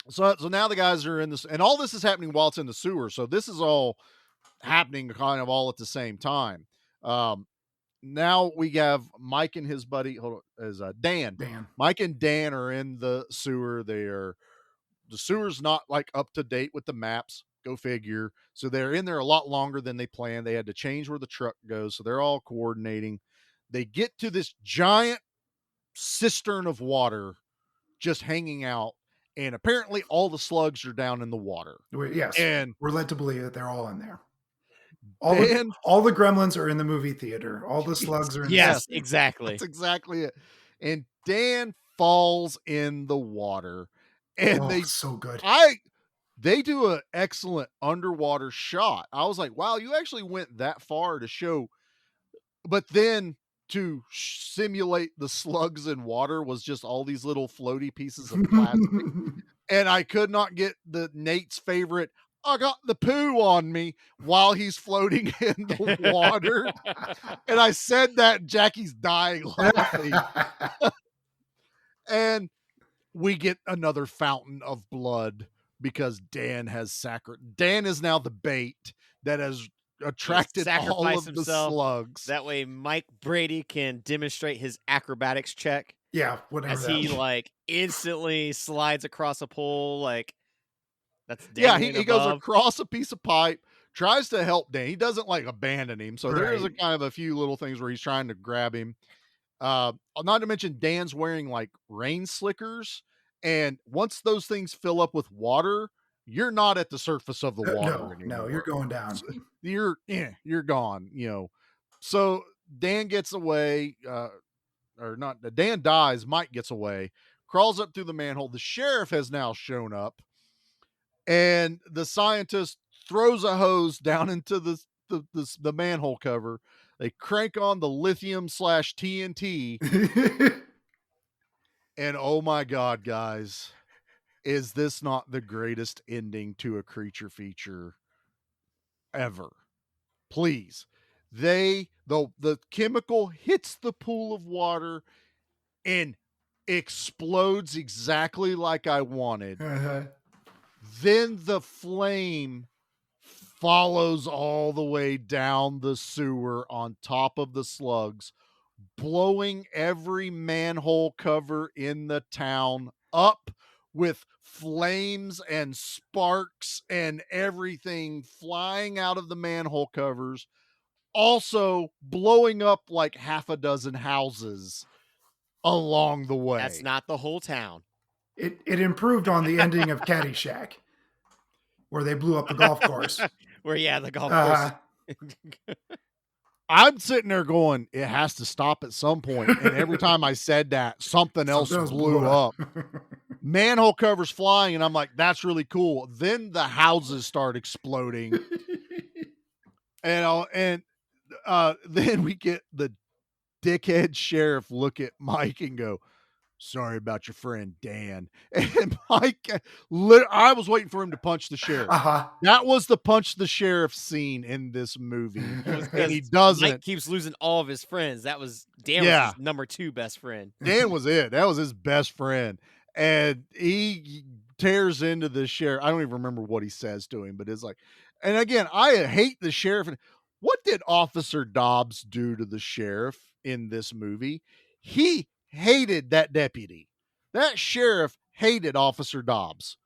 So now the guys are in this, and all this is happening while it's in the sewer. So this is all happening kind of all at the same time. Now we have Mike and his buddy, Dan. Mike and Dan are in the sewer. The sewer's not like up to date with the maps. Go figure. So they're in there a lot longer than they planned. They had to change where the truck goes. So they're all coordinating. They get to this giant cistern of water just hanging out. And apparently all the slugs are down in the water. Yes. And we're led to believe that they're all in there. All the gremlins are in the movie theater. All the slugs are in Yes, exactly. That's exactly it. And Dan falls in the water. And so good. They do an excellent underwater shot. I was like, wow, you actually went that far to show. But then to simulate the slugs in water was just all these little floaty pieces of plastic. And I could not get Nate's favorite, I got the poo on me, while he's floating in the water. And I said that, Jackie's dying laughing. And we get another fountain of blood because Dan is now the bait that has attracted all of the slugs. That way Mike Brady can demonstrate his acrobatics check. Yeah, whatever. As he instantly slides across a pole, that's he goes across a piece of pipe, tries to help Dan. He doesn't abandon him. So there is a kind of a few little things where he's trying to grab him. Not to mention Dan's wearing rain slickers, and once those things fill up with water, you're not at the surface of the water anymore. No, you're going down. So you're gone. So Dan gets away, Dan dies. Mike gets away, crawls up through the manhole. The sheriff has now shown up, and the scientist throws a hose down into the manhole cover. They crank on the lithium/TNT. And oh my God, guys, is this not the greatest ending to a creature feature ever? Please. The chemical hits the pool of water and explodes exactly like I wanted. Uh-huh. Then the flame follows all the way down the sewer on top of the Slugs, blowing every manhole cover in the town up with flames and sparks and everything flying out of the manhole covers, also blowing up like half a dozen houses along the way. That's not the whole town. It improved on the ending of Caddyshack, where they blew up the golf course. The golf course. I'm sitting there going, it has to stop at some point. And every time I said that, something else blew up. Manhole covers flying, and I'm like, that's really cool. Then the houses start exploding. And then we get the dickhead sheriff look at Mike and go, sorry about your friend Dan. And Mike, I was waiting for him to punch the sheriff. That was the punch the sheriff scene in this movie. And he doesn't. Mike keeps losing all of his friends. Dan was his number 2 best friend. Dan was it. That was his best friend. And he tears into the sheriff. I don't even remember what he says to him, but it's like, and again, I hate the sheriff. What did Officer Dobbs do to the sheriff in this movie? He hated that deputy. That sheriff hated Officer Dobbs.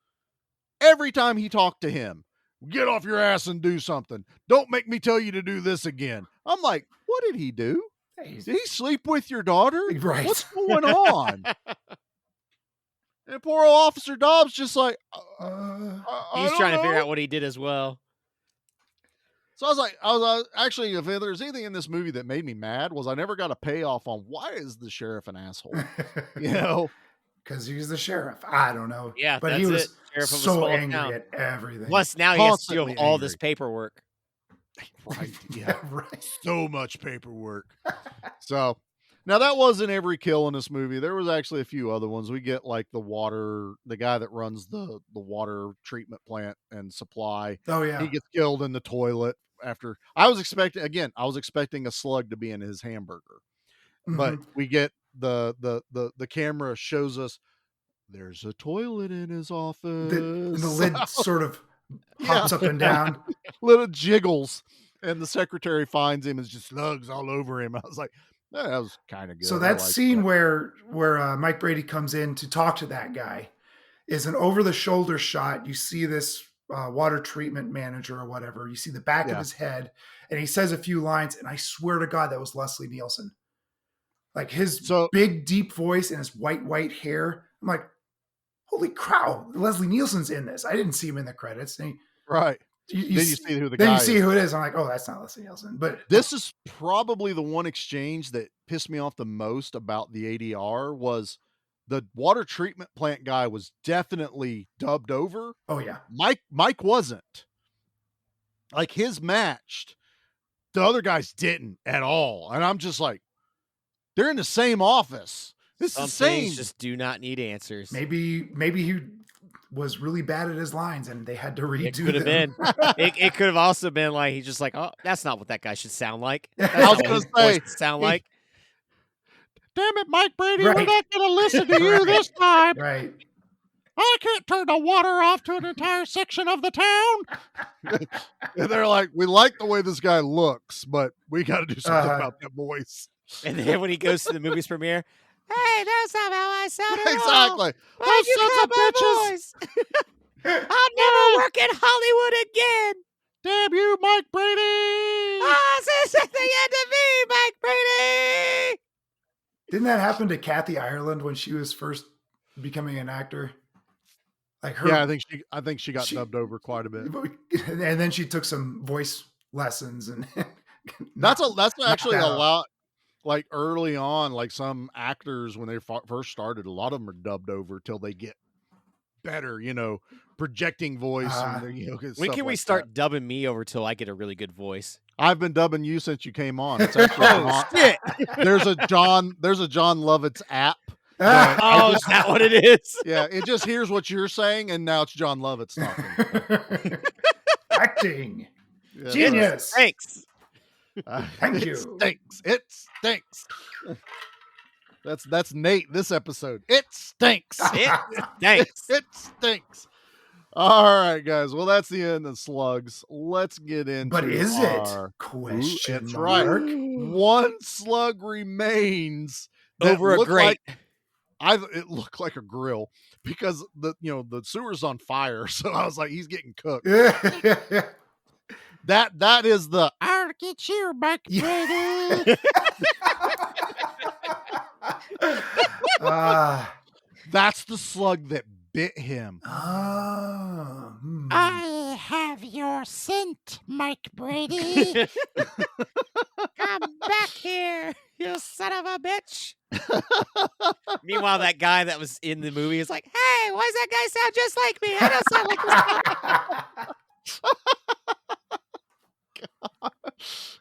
Every time he talked to him, get off your ass and do something. Don't make me tell you to do this again. I'm like, what did he do? Did he sleep with your daughter? Right. What's going on? And poor old Officer Dobbs just like, he's trying to figure out what he did as well. So I was actually, if there's anything in this movie that made me mad, was I never got a payoff on why is the sheriff an asshole? Because he's the sheriff. I don't know. Yeah, but he was so angry town. at everything. Plus, now he has to do all this paperwork. Right. Yeah. Right. So much paperwork. So now that wasn't every kill in this movie. There was actually a few other ones. We get like the guy that runs the water treatment plant and supply. Oh yeah. He gets killed in the toilet after. I was expecting a slug to be in his hamburger. But we get the camera shows us there's a toilet in his office. The lid sort of hops up and down. Little jiggles. And the secretary finds him and it's just slugs all over him. I was like, that was kind of good. So that scene where Mike Brady comes in to talk to that guy is an over-the-shoulder shot. You see this water treatment manager or whatever. You see the back of his head, and he says a few lines, and I swear to God that was Leslie Nielsen. Like his big, deep voice and his white hair. I'm like, holy cow, Leslie Nielsen's in this. I didn't see him in the credits. Right. Then you see who the guy is. Then you see is. who it is. I'm like, oh, that's not Leslie Nielsen. But this is probably the one exchange that pissed me off the most about the ADR was the water treatment plant guy was definitely dubbed over. Oh yeah. Mike wasn't. Like his matched. The other guys didn't at all. And I'm just like, they're in the same office. It's Some the same. things just do not need answers. Maybe he was really bad at his lines and they had to redo It could have been. It could have also been like he's just like, oh, that's not what that guy should sound like. That's I was not going what to his say, voice should sound like. Damn it, Mike Brady, Right. we're not going to listen to you this time. Right. I can't turn the water off to an entire section of the town. And they're like, we like the way this guy looks, but we got to do something about that voice. And then when he goes to the movie's premiere, hey, that's not how I sound at all. Exactly. Why'd Those you sons cut of my bitches. voice? I'll never work in Hollywood again. Damn you, Mike Brady. Oh, this is the end of me, Mike Brady. Didn't that happen to Kathy Ireland when she was first becoming an actor? Like her, Yeah, I think she got dubbed over quite a bit. and then she took some voice lessons, and That's actually that a up. lot. Like early on, like some actors when they first started, a lot of them are dubbed over till they get better. Projecting voice. And, When stuff can we like start that. dubbing me over till I get a really good voice? I've been dubbing you since you came on. It's actually Shit. There's a John Lovitz app. Oh, is that what it is? Yeah, it just hears what you're saying, and now it's John Lovitz talking. Acting. Yeah, Genius. Thanks. Thank you. It stinks. It stinks. That's Nate this episode. It stinks. It stinks. It stinks. All right, guys. Well, that's the end of Slugs. Let's get into But is it? our... Question That's mark. right. One slug remains that Over a looked grate. it looked like a grill because the sewer's on fire. So I was like, he's getting cooked. That is the I'll get you, Mike Brady. That's the slug that bit him. I have your scent, Mike Brady. Come back here, you son of a bitch. Meanwhile, that guy that was in the movie is like, hey, why does that guy sound just like me? I don't sound like this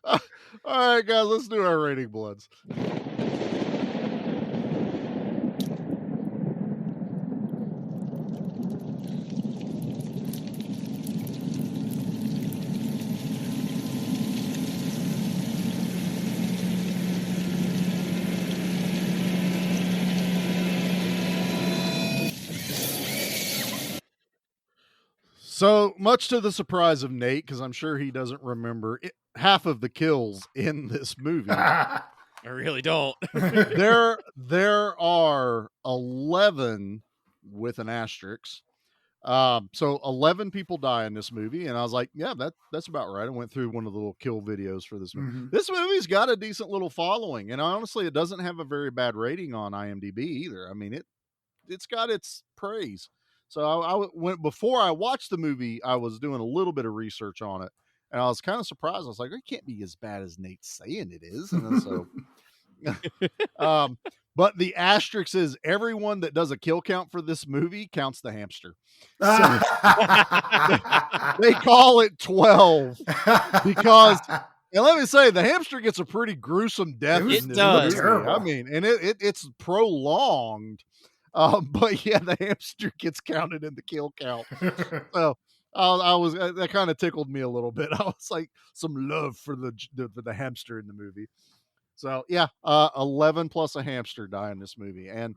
guy. All right, guys, let's do our rating bloods. So much to the surprise of Nate, because I'm sure he doesn't remember half of the kills in this movie. I really don't. there are 11 with an asterisk. So 11 people die in this movie, and I was like, yeah, that's about right. I went through one of the little kill videos for this movie. Mm-hmm. This movie's got a decent little following, and honestly, it doesn't have a very bad rating on IMDb either. I mean, it's got its praise. So I went before I watched the movie, I was doing a little bit of research on it, and I was kind of surprised. I was like, it can't be as bad as Nate's saying it is. And then so, but the asterisk is everyone that does a kill count for this movie counts the hamster. So they call it 12 because, and let me say, the hamster gets a pretty gruesome death. It does. Movie. I mean, and it's prolonged. But yeah, the hamster gets counted in the kill count. So that kind of tickled me a little bit. I was like, some love for the hamster in the movie. So yeah, 11 plus a hamster die in this movie, and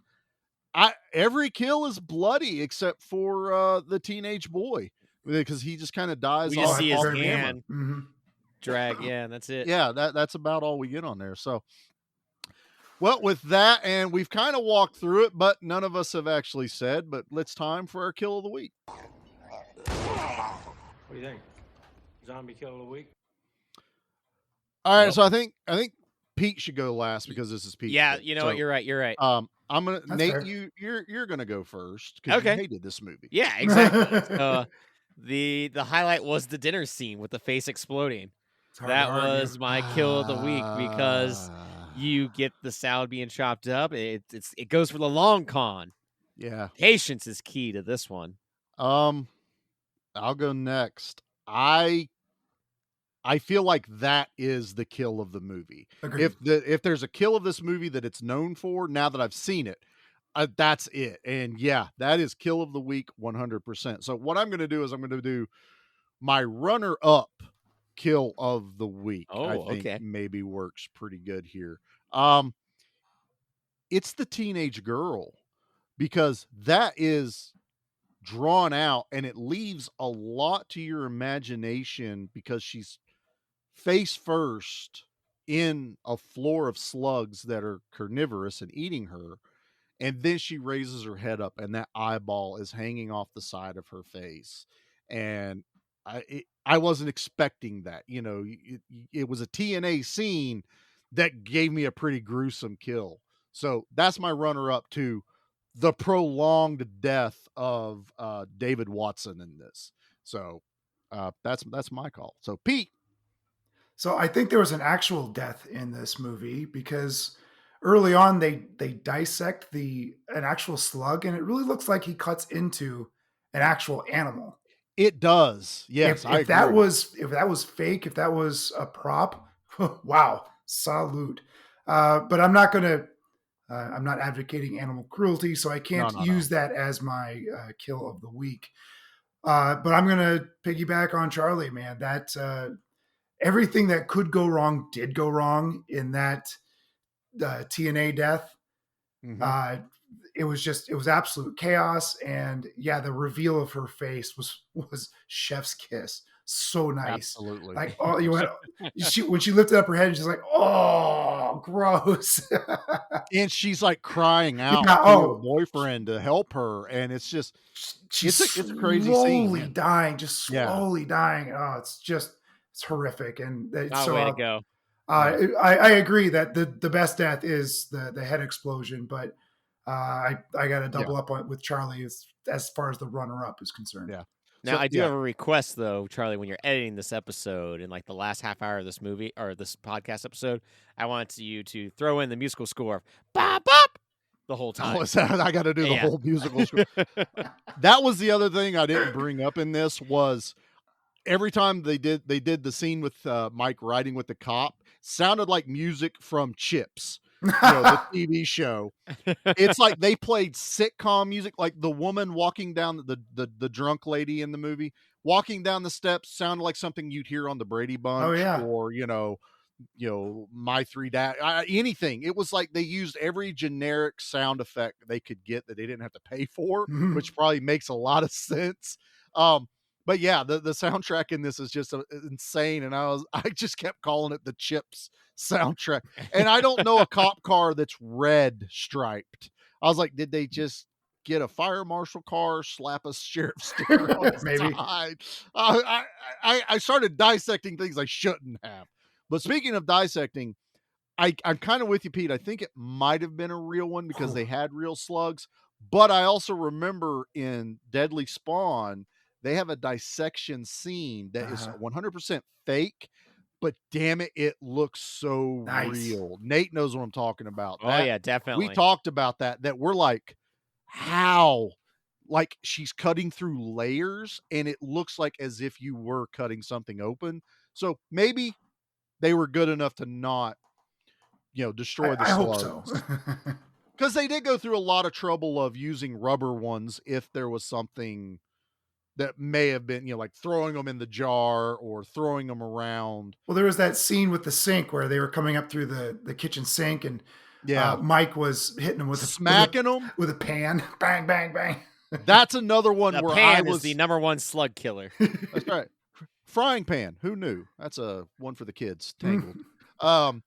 every kill is bloody except for the teenage boy, because he just kind of dies. We just see his camera. hand drag. Yeah, and that's it. Yeah, that's about all we get on there. So. Well, with that, and we've kind of walked through it, but none of us have actually said, but it's time for our kill of the week. What do you think? Zombie kill of the week? All right, so I think Pete should go last because this is Pete. Yeah, you know what? You're right. I'm gonna Nate. Fair. You're gonna go first because you hated this movie. Yeah, exactly. So, the highlight was the dinner scene with the face exploding. That was my kill of the week because you get the salad being chopped up. It goes for the long con. Yeah, patience is key to this one. I'll go next. I feel like that is the kill of the movie. Agreed. If there's a kill of this movie that it's known for, now that I've seen it, that's it. And yeah, that is kill of the week 100%. So what I'm going to do is I'm going to do my runner-up kill of the week. I think maybe works pretty good here. It's the teenage girl, because that is drawn out and it leaves a lot to your imagination because she's face first in a floor of slugs that are carnivorous and eating her. And then she raises her head up and that eyeball is hanging off the side of her face. And I wasn't expecting that. You know, it was a TNA scene that gave me a pretty gruesome kill. So that's my runner-up to the prolonged death of David Watson in this. So that's my call. So Pete. So I think there was an actual death in this movie because early on they dissect an actual slug and it really looks like he cuts into an actual animal. It does. Yes. If that was fake, if that was a prop, wow, salute. But I'm not advocating animal cruelty, so I can't use that as my kill of the week. But I'm going to piggyback on Charlie, man. That everything that could go wrong did go wrong in that TNA death. Uh, it was absolute chaos. And yeah, the reveal of her face was chef's kiss. So nice. Absolutely. Like, oh, when she lifted up her head, and she's like, oh, gross. And she's like crying out Yeah, to her boyfriend to help her. And it's just, she's it's a crazy slowly scene. dying, just slowly dying. Oh, it's horrific. And so way to go. I agree that the best death is the head explosion, but I got to double up on with Charlie as far as the runner up is concerned. Yeah. Now, I do have a request, though, Charlie. When you're editing this episode in like the last half hour of this movie or this podcast episode, I want you to throw in the musical score of "Bop Bop" the whole time. I got to do the whole musical score. That was the other thing I didn't bring up in this was every time they did the scene with Mike riding with the cop, sounded like music from Chips. The TV show. It's like they played sitcom music, like the woman walking down the drunk lady in the movie walking down the steps sounded like something you'd hear on the Brady Bunch or My Three Dad, anything. It was like they used every generic sound effect they could get that they didn't have to pay for, which probably makes a lot of sense. But yeah, the soundtrack in this is just insane. And I just kept calling it the Chips soundtrack. And I don't know a cop car that's red striped. I was like, did they just get a fire marshal car, slap a sheriff's sticker on its Maybe. side? I started dissecting things I shouldn't have. But speaking of dissecting, I'm kind of with you, Pete. I think it might have been a real one because they had real slugs. But I also remember in Deadly Spawn, they have a dissection scene that is 100% fake, but damn it, it looks so real. Nate knows what I'm talking about. Yeah, definitely. We talked about that we're like, how? Like she's cutting through layers and it looks like as if you were cutting something open. So maybe they were good enough to not, destroy the slugs. I hope so. Because they did go through a lot of trouble of using rubber ones if there was something that may have been, like throwing them in the jar or throwing them around. Well, there was that scene with the sink where they were coming up through the kitchen sink and Mike was hitting them smacking them with a pan. Bang, bang, bang. That's another one the where pan is the number one slug killer. That's right. Frying pan. Who knew? That's a one for the kids. Tangled. But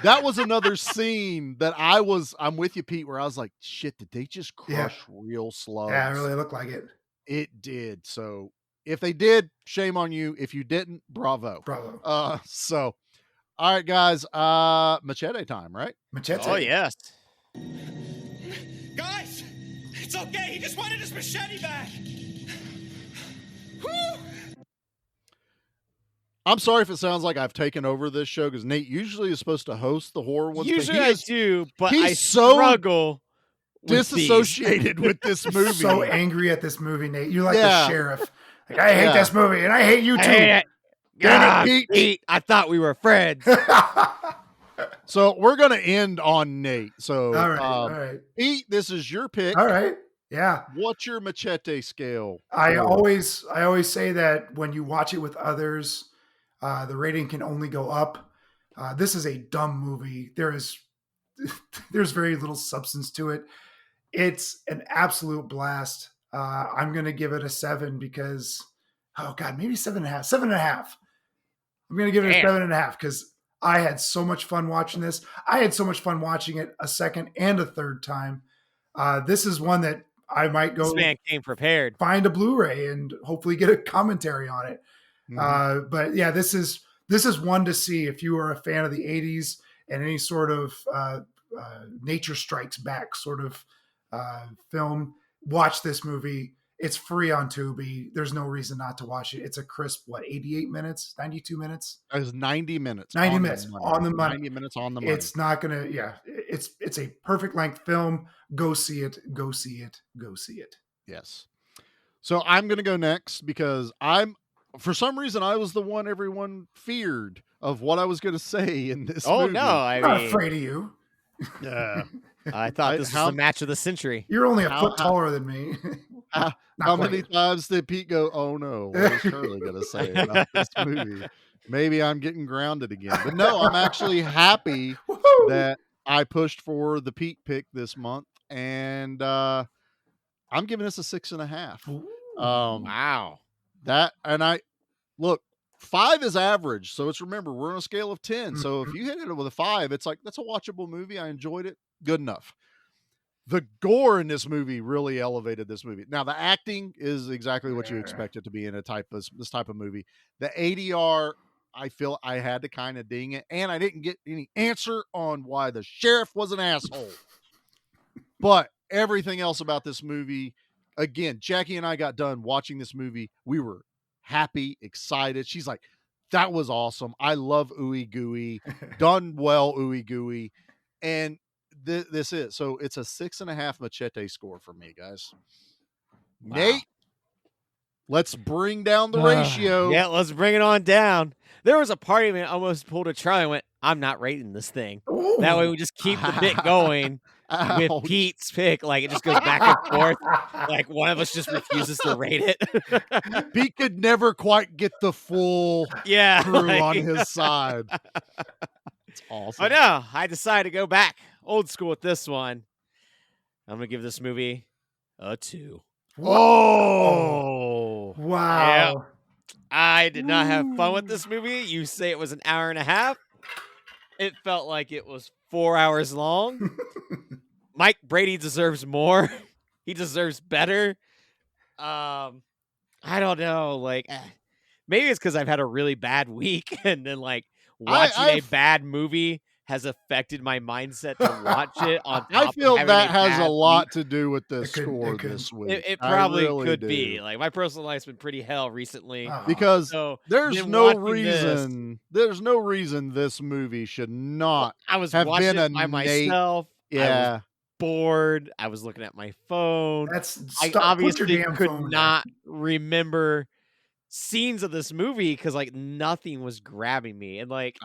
that was another scene that I'm with you, Pete, where I was like, shit, did they just crush real slugs? Yeah, it really looked like it. It did. So if they did, shame on you. If you didn't, bravo. Bravo. All right, guys, machete time, right? Machete. Oh, yes. Guys, it's okay. He just wanted his machete back. Woo! I'm sorry if it sounds like I've taken over this show because Nate usually is supposed to host the horror ones. Usually I do, but I struggle disassociated with this movie. So angry at this movie, Nate. You're like the sheriff. Like, I hate this movie, and I hate you too. Hate it. Pete, I thought we were friends. So we're going to end on Nate. So, all right. Pete, this is your pick. All right. Yeah. What's your machete scale? I always say that when you watch it with others, the rating can only go up. This is a dumb movie. There's very little substance to it. It's an absolute blast. I'm going to give it a 7 because, maybe 7.5. 7.5. I'm going to give it a 7.5 because I had so much fun watching this. I had so much fun watching it a second and a third time. This is one that I might go. This man came prepared. Find a Blu-ray and hopefully get a commentary on it. But yeah, this is one to see if you are a fan of the 80s and any sort of Nature Strikes Back sort of film. Watch this movie. It's free on Tubi. There's no reason not to watch it. It's a crisp, 88 minutes, 92 minutes? It was 90 minutes. 90 minutes on the money. 90 minutes on the money. It's not going to, it's a perfect length film. Go see it. Go see it. Go see it. Yes. So I'm going to go next because for some reason, I was the one everyone feared of what I was going to say in this movie. No, I'm not afraid of you. Yeah. I thought this was the match of the century. You're only a foot taller than me. How many times did Pete go, oh no, what is Shirley going to say about this movie? Maybe I'm getting grounded again. But no, I'm actually happy that I pushed for the Pete pick this month, and I'm giving this a 6.5. Wow. That, and I look, 5 is average, so it's, remember, we're on a scale of 10. So if you hit it with a 5, it's like, that's a watchable movie. I enjoyed it. Good enough. The gore in this movie really elevated this movie. Now, the acting is exactly what you expect it to be in this type of movie. The ADR, I feel I had to kind of ding it, and I didn't get any answer on why the sheriff was an asshole. But everything else about this movie, again, Jackie and I got done watching this movie. We were happy, excited. She's like, that was awesome. I love Ooey Gooey. Done well, Ooey Gooey. And this is, so it's a 6.5 Machete score for me, guys. Wow. Nate, let's bring down the ratio. Yeah, let's bring it on down. There was a part of me almost pulled a Charlie and went, I'm not rating this thing. Ooh. That way we just keep the bit going with Pete's pick. Like, it just goes back and forth. Like, one of us just refuses to rate it. Pete could never quite get the full crew on his side. It's awesome. Oh, no. I decided to go back old school with this one. I'm going to give this movie a 2. Oh, wow. Yep. I did not have fun with this movie. You say it was an hour and a half. It felt like it was 4 hours long. Mike Brady deserves more. He deserves better. I don't know. Like, maybe it's because I've had a really bad week, and then like watching a bad movie has affected my mindset to watch it. On top I feel of that has a lot week. to do with the score this week. It probably could be. Like, my personal life's been pretty hell recently. Because so there's no reason this movie should not I was have watching been it by myself. Yeah. I was bored. I was looking at my phone. I Put obviously your damn could phone not remember scenes of this movie because like nothing was grabbing me. And like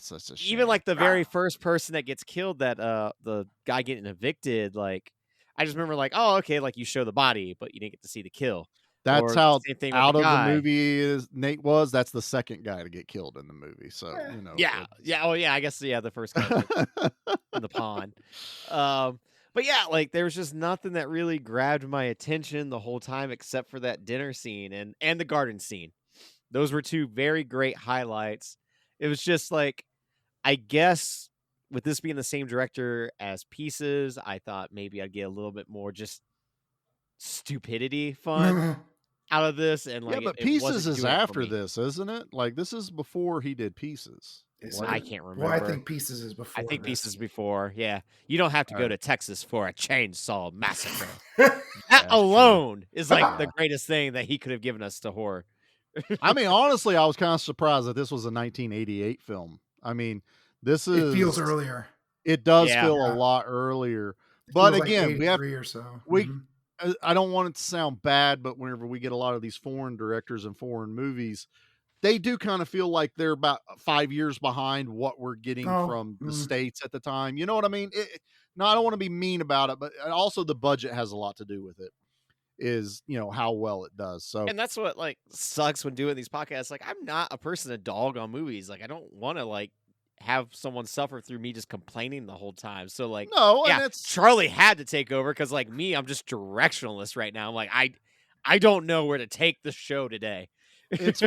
such a shame. even like the very first person that gets killed, that the guy getting evicted, like I just remember like, oh, okay, like you show the body, but you didn't get to see the kill. That's Or how same thing out with of guy. the movie Nate was. That's the second guy to get killed in the movie. So, you know. Yeah. Oh, yeah. I guess, the first guy in the pond. But yeah, like there was just nothing that really grabbed my attention the whole time except for that dinner scene and the garden scene. Those were two very great highlights. It was just like, I guess with this being the same director as Pieces, I thought maybe I'd get a little bit more just stupidity fun out of this. And like, but it Pieces wasn't is doing it for after me. this, isn't it? Like, this is before he did Pieces. I can't remember. Well, I think Pieces is before. I think this. Pieces before. Yeah, you don't have to go Right. to Texas for a chainsaw massacre. That alone is like the greatest thing that he could have given us to horror. I mean, honestly, I was kind of surprised that this was a 1988 film. I mean, this is. It feels earlier. It does feel a lot earlier. But again, like 83 or so. I don't want it to sound bad, but whenever we get a lot of these foreign directors and foreign movies, they do kind of feel like they're about 5 years behind what we're getting from the States at the time. You know what I mean? No, I don't want to be mean about it, but also the budget has a lot to do with it, is, you know, how well it does. So, and that's what like sucks when doing these podcasts. Like, I'm not a person to dog on movies. Like, I don't want to like have someone suffer through me just complaining the whole time. So like, no, yeah, and it's Charlie had to take over because like me, I'm just directionless right now. I'm like, I don't know where to take the show today. it's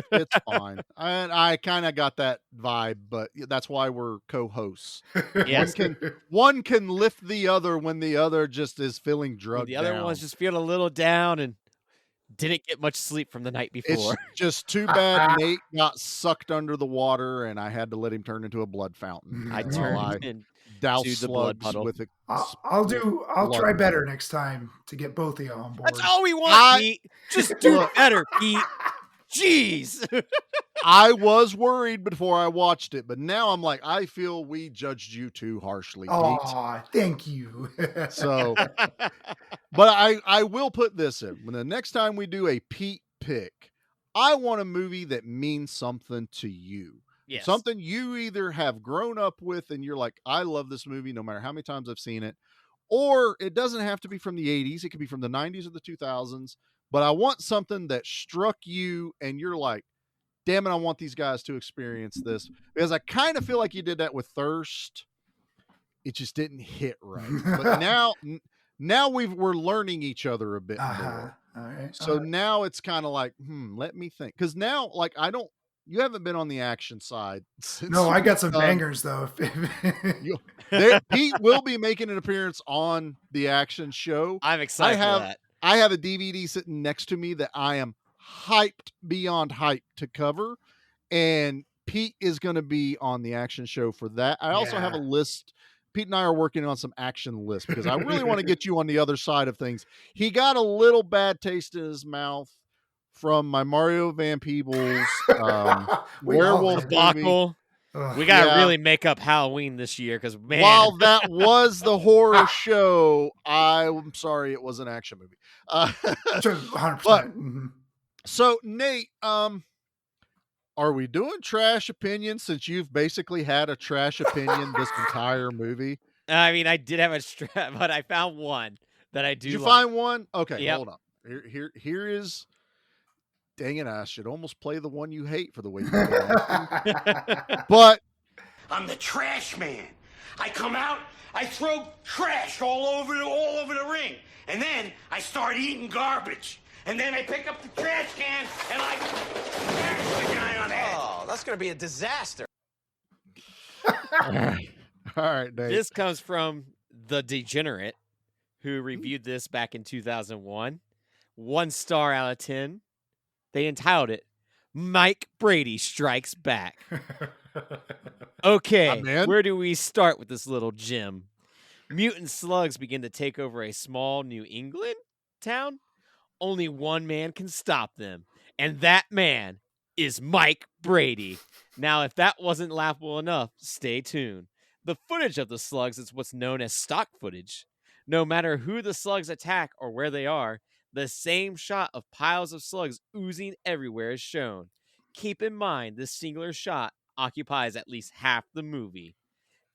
fine. And I kind of got that vibe, but that's why we're co-hosts. Yes. One can lift the other when the other just is feeling drugged The other down. one's just feeling a little down and didn't get much sleep from the night before. It's just too bad Nate got sucked under the water and I had to let him turn into a blood fountain. I turned into doused the blood Slugs puddle. with it. I'll try better next time to get both of y'all on board. That's all we want, Pete. Just do better, Pete. Jeez. I was worried before I watched it, but now I'm like, I feel we judged you too harshly, Pete. Oh, thank you. So, but I will put this in. When the next time we do a Pete pick, I want a movie that means something to you. Yes. Something you either have grown up with and you're like, I love this movie no matter how many times I've seen it. Or it doesn't have to be from the 80s. It could be from the 90s or the 2000s. But I want something that struck you and you're like, damn it, I want these guys to experience this. Because I kind of feel like you did that with Thirst. it just didn't hit right. But now we're learning each other a bit more. All right. So now it's kind of like, let me think. Because now, like, you haven't been on the action side since. No, I got some bangers though. Pete will be making an appearance on the action show. I'm excited for that. I have a DVD sitting next to me that I am hyped beyond hyped to cover, and Pete is going to be on the action show for that. I also have a list. Pete and I are working on some action lists because I really want to get you on the other side of things. He got a little bad taste in his mouth from my Mario Van Peebles werewolf debacle. We got to really make up Halloween this year because, man. While that was the horror show, I'm sorry it was an action movie. 100%. So, Nate, are we doing trash opinions since you've basically had a trash opinion this entire movie? I mean, I did have a strap, but I found one that I do. Did you find one? Okay, yep. Hold on. Here is. Dang it! I should almost play the one you hate for the way you did it. But I'm the trash man. I come out, I throw trash all over the ring, and then I start eating garbage. And then I pick up the trash can and I smash the guy on the head. Oh, that's going to be a disaster. All right, Dave. This comes from The Degenerate, who reviewed this back in 2001. 1 star out of 10. They entitled it, Mike Brady Strikes Back. Okay, where do we start with this little gem? Mutant slugs begin to take over a small New England town. Only one man can stop them, and that man is Mike Brady. Now, if that wasn't laughable enough, stay tuned. The footage of the slugs is what's known as stock footage. No matter who the slugs attack or where they are, the same shot of piles of slugs oozing everywhere is shown. Keep in mind, this singular shot occupies at least half the movie.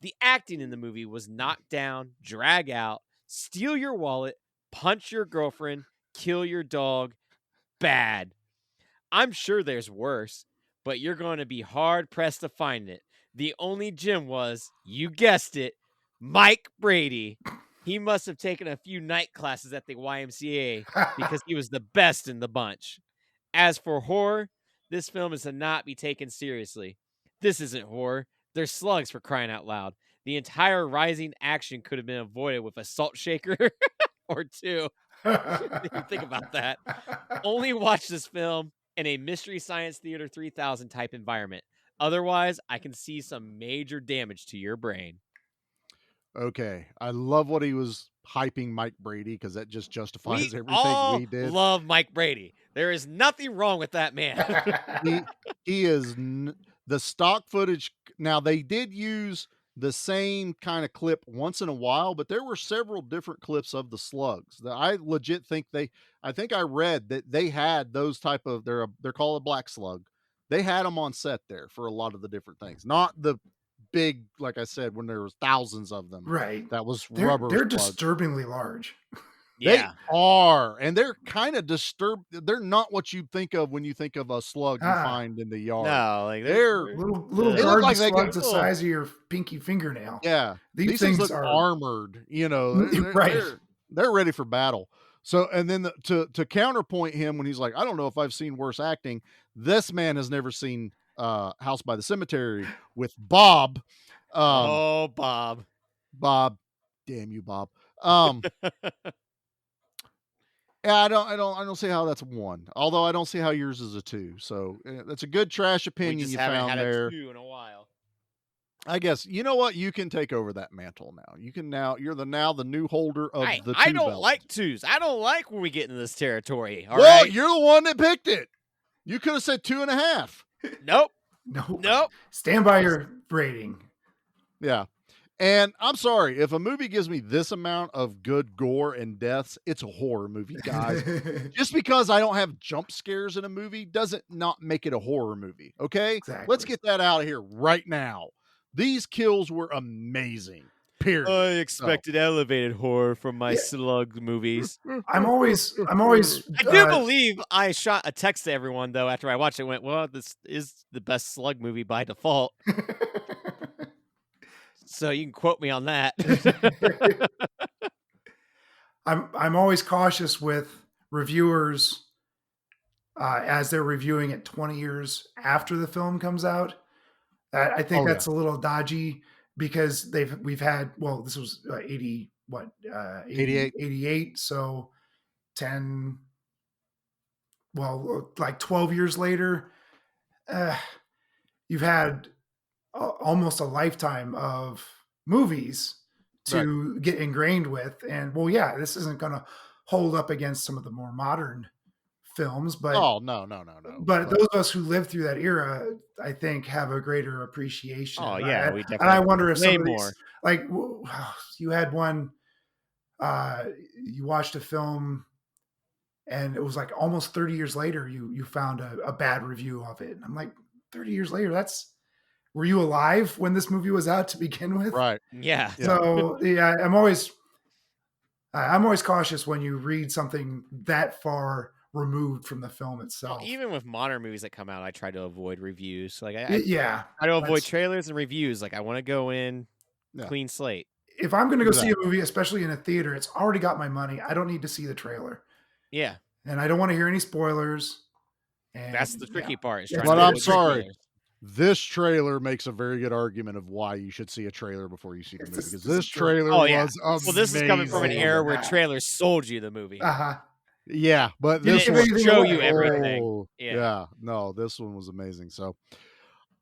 The acting in the movie was knock down, drag out, steal your wallet, punch your girlfriend, kill your dog. Bad. I'm sure there's worse, but you're going to be hard-pressed to find it. The only gem was, you guessed it, Mike Brady. He must have taken a few night classes at the YMCA because he was the best in the bunch. As for horror, this film is to not be taken seriously. This isn't horror. They're slugs, for crying out loud. The entire rising action could have been avoided with a salt shaker or two. Think about that. Only watch this film in a Mystery Science Theater 3000 type environment. Otherwise, I can see some major damage to your brain. Okay, I love what he was hyping Mike Brady because that just justifies everything we did. Love Mike Brady. There is nothing wrong with that man. he is the stock footage. Now, they did use the same kind of clip once in a while, but there were several different clips of the slugs. I legit think I think I read that they had those type of, they're called a black slug. They had them on set there for a lot of the different things. Not the big, like I said, when there was thousands of them. Right. That was They're slugs. disturbingly large. They are, and they're kind of disturbed. They're not what you think of when you think of a slug you find in the yard. No, like they're little garden slugs the size of your pinky fingernail. Yeah, these things look are armored. You know, they're ready for battle. So, and then to counterpoint him when he's like, I don't know if I've seen worse acting. This man has never seen House by the Cemetery with Bob. Bob, damn you, Bob. Yeah, I don't see how that's 1. Although I don't see how yours is a 2. So that's a good trash opinion you found there. A 2 in a while. I guess you know what, you can take over that mantle now. You're the new holder of the 2 I don't belt. like 2s. I don't like when we get into this territory. All well, right? You're the one that picked it. You could have said 2.5. Nope. Stand by your rating. Yeah. And I'm sorry, if a movie gives me this amount of good gore and deaths, it's a horror movie, guys. Just because I don't have jump scares in a movie doesn't not make it a horror movie, okay? Exactly. Let's get that out of here right now. These kills were amazing, period. I expected elevated horror from my slug movies. I'm always I do believe I shot a text to everyone, though, after I watched it, went, well, this is the best slug movie by default. So you can quote me on that. I'm always cautious with reviewers as they're reviewing it 20 years after the film comes out. I think that's a little dodgy because we've had, well, this was 88, so 10, well, like 12 years later, you've had almost a lifetime of movies to get ingrained with. And well, yeah, this isn't going to hold up against some of the more modern films, but no. But those of us who lived through that era, I think, have a greater appreciation. Oh yeah, we definitely. And I wonder if some of more. these, like, you had one, you watched a film, and it was like almost 30 years later, you found a bad review of it, and I'm like, 30 years later, were you alive when this movie was out to begin with? Right. Yeah. So yeah, I'm always cautious when you read something that far removed from the film itself. Even with modern movies that come out, I try to avoid reviews. Like I try to avoid trailers and reviews. Like I want to go in clean slate. If I'm going to go see a movie, especially in a theater, it's already got my money. I don't need to see the trailer. Yeah. And I don't want to hear any spoilers. And that's the tricky part. But I'm sorry. This trailer makes a very good argument of why you should see a trailer before you see the movie. Because this trailer was amazing. Well, this is coming from an era where trailers sold you the movie. Yeah, but this will show you everything. Yeah, no, this one was amazing. So,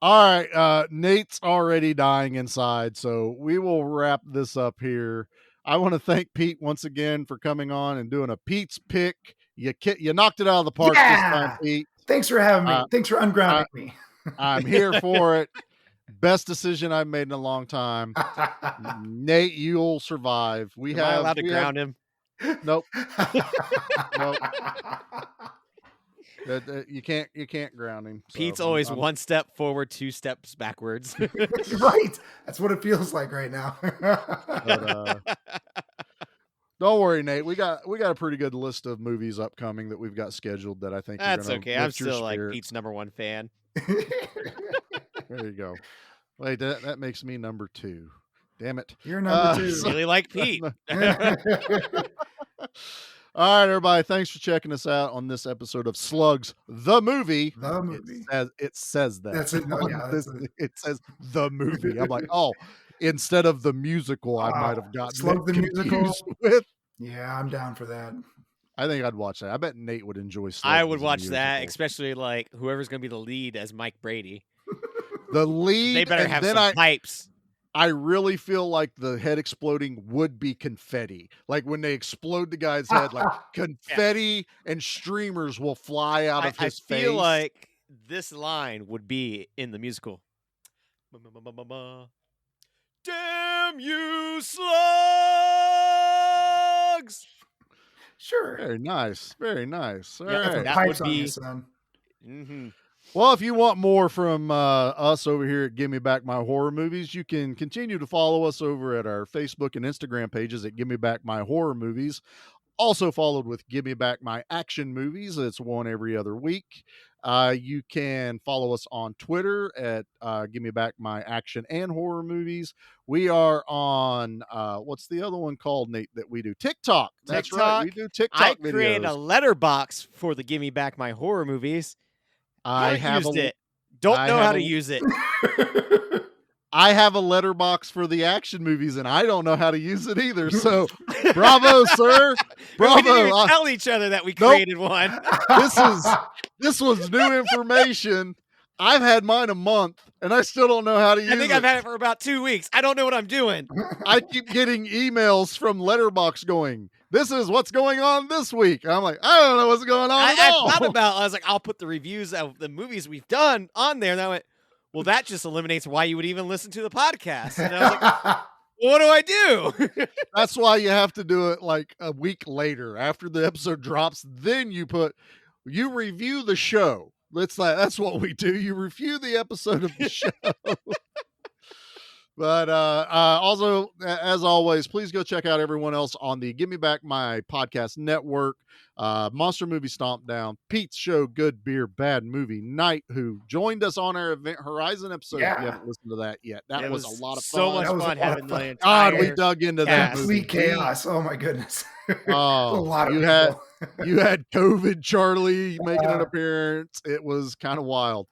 all right, Nate's already dying inside, so we will wrap this up here. I want to thank Pete once again for coming on and doing a Pete's pick. You knocked it out of the park this time, Pete. Thanks for having me. Thanks for ungrounding me. I'm here for it. Best decision I've made in a long time. Nate, you'll survive. Am I allowed to ground him? Nope. Nope. You can't ground him. So Pete's always one step forward, 2 steps backwards. Right. That's what it feels like right now. But, don't worry, Nate. We got a pretty good list of movies upcoming that we've got scheduled that I think that's okay. I'm still like Pete's #1 fan. There you go. Wait, that makes me number 2. Damn it. You're number 2. Really like Pete. All right, everybody. Thanks for checking us out on this episode of Slugs, the movie. The movie. It says that. That's it. Oh, yeah, it says the movie. I'm like, oh, instead of the musical, I might have gotten Slug the musical with. Yeah, I'm down for that. I think I'd watch that. I bet Nate would enjoy Slugs. I would watch that, especially like whoever's going to be the lead as Mike Brady. The lead. They better have some pipes. I really feel like the head exploding would be confetti. Like when they explode the guy's head, like confetti and streamers will fly out of his face. I feel like this line would be in the musical. Damn you, slugs! Sure. Very nice. Very nice. All yeah, right. That would be. Mm-hmm. Well, if you want more from us over here at Give Me Back My Horror Movies, you can continue to follow us over at our Facebook and Instagram pages at Give Me Back My Horror Movies. Also followed with Give Me Back My Action Movies. It's one every other week. You can follow us on Twitter at Give Me Back My Action and Horror Movies. We are on, what's the other one called, Nate, that we do? TikTok. That's right. We do TikTok videos. I created a letterbox for the Give Me Back My Horror Movies. I have used it. Don't know how to use it. I have a letterbox for the action movies, and I don't know how to use it either. So, bravo, sir! Bravo! We didn't even tell each other that we created one. This was new information. I've had mine a month, and I still don't know how to use it. I think I've had it for about 2 weeks. I don't know what I'm doing. I keep getting emails from Letterboxd going, "This is what's going on this week." I'm like, I don't know what's going on at all. I was like, I'll put the reviews of the movies we've done on there. And I went, well, that just eliminates why you would even listen to the podcast. And I was like, well, what do I do? That's why you have to do it like a week later after the episode drops. Then you review the show. That's what we do. You review the episode of the show. But also, as always, please go check out everyone else on the Give Me Back My Podcast Network. Monster Movie Stomp Down, Pete's Show, Good Beer, Bad Movie Night, who joined us on our Event Horizon episode. If you haven't listened to that yet, that was a lot of fun. So much fun having the entire God, we dug into that movie. Complete chaos. Oh my goodness. Oh, a lot of you people. you had COVID Charlie making an appearance. It was kind of wild.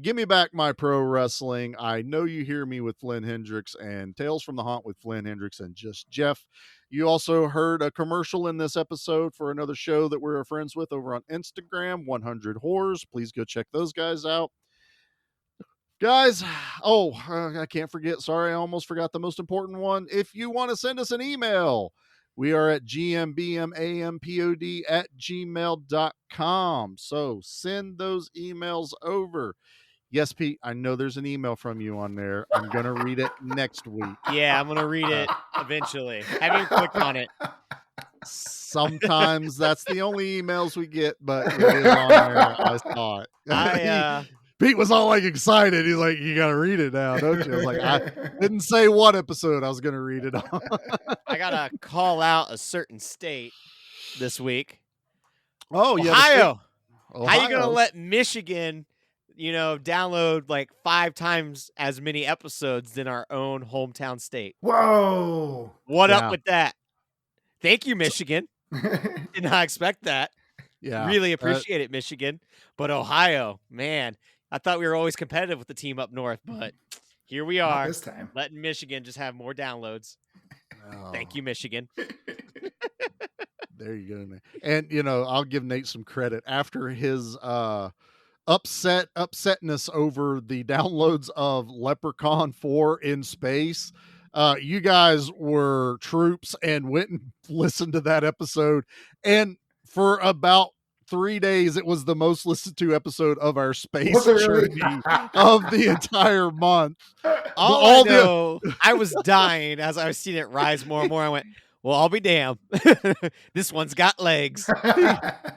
Give me back my pro wrestling. I know you hear me with Flynn Hendricks and Tales from the Haunt with Flynn Hendricks and Just Jeff. You also heard a commercial in this episode for another show that we're friends with over on Instagram, 100 Horrors. Please go check those guys out. Guys, I can't forget. Sorry, I almost forgot the most important one. If you want to send us an email, we are at gmbmampod@gmail.com. So send those emails over. Yes, Pete, I know there's an email from you on there. I'm going to read it next week. Yeah, I'm going to read it eventually. Have you clicked on it? Sometimes that's the only emails we get, but it is on there. I saw it. Pete was all like excited. He's like, you got to read it now, don't you? I was like, I didn't say what episode I was going to read it on. I got to call out a certain state this week. Oh, yeah. Ohio. How you going to let Michigan, download like 5 times as many episodes than our own hometown state? Whoa. What up with that? Thank you, Michigan. Did not expect that. Yeah. Really appreciate it, Michigan. But Ohio, man, I thought we were always competitive with the team up north, but here we are. Not this time. Letting Michigan just have more downloads. Oh. Thank you, Michigan. There you go, man. And, I'll give Nate some credit. After his upsetness over the downloads of Leprechaun 4 in space, you guys were troops and went and listened to that episode. And for about 3 days, it was the most listened to episode of our space journey of the entire month. All I know, I was dying as I was seeing it rise more and more. I went, well, I'll be damned. This one's got legs.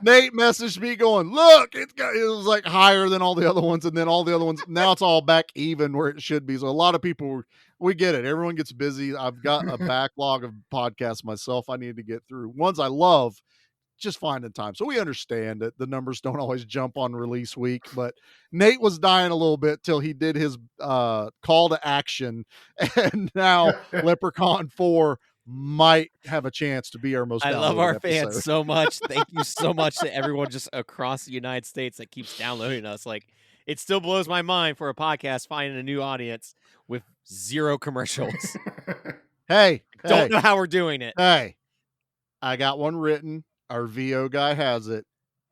Nate messaged me going, look, it was like higher than all the other ones. And then all the other ones, now it's all back even where it should be. So a lot of people, we get it. Everyone gets busy. I've got a backlog of podcasts myself I need to get through. Ones I love, just finding time. So we understand that the numbers don't always jump on release week, but Nate was dying a little bit till he did his call to action. And now Leprechaun 4 might have a chance to be our most. I love our episode. fans so much. Thank you so much to everyone just across the United States that keeps downloading us. Like, it still blows my mind for a podcast finding a new audience with 0 commercials. Hey, don't know how we're doing it. Hey, I got one written. Our VO guy has it.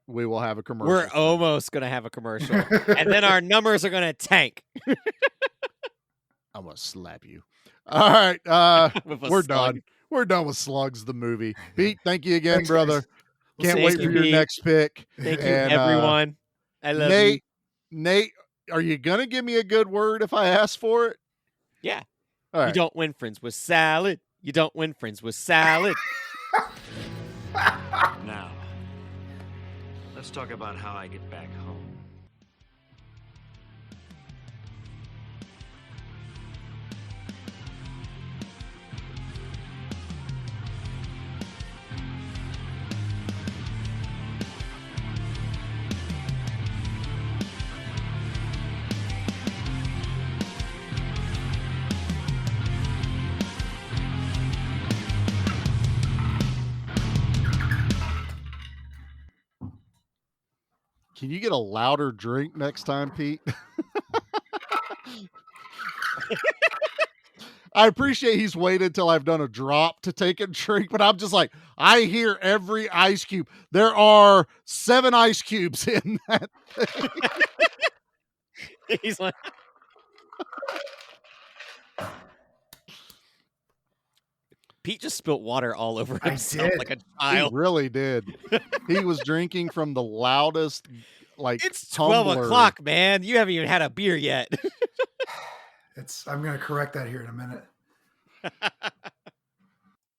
We will have a commercial. We're almost going to have a commercial. And then our numbers are going to tank. I'm going to slap you. All right. We're slug. done. We're done with Slugs, the movie. Pete, thank you again, Thanks, brother. guys. Can't wait for your next pick. Thank you, everyone. I love you. Nate, are you going to give me a good word if I ask for it? Yeah. All right. You don't win friends with salad. You don't win friends with salad. Now, let's talk about how I get back home. Can you get a louder drink next time, Pete? I appreciate he's waited till I've done a drop to take a drink, but I'm just like, I hear every ice cube. There are 7 ice cubes in that thing. He's like, Pete just spilt water all over himself like a child. He really did. He was drinking from the loudest, like, it's 12 tumbler. o'clock, man. You haven't even had a beer yet. I'm going to correct that here in a minute.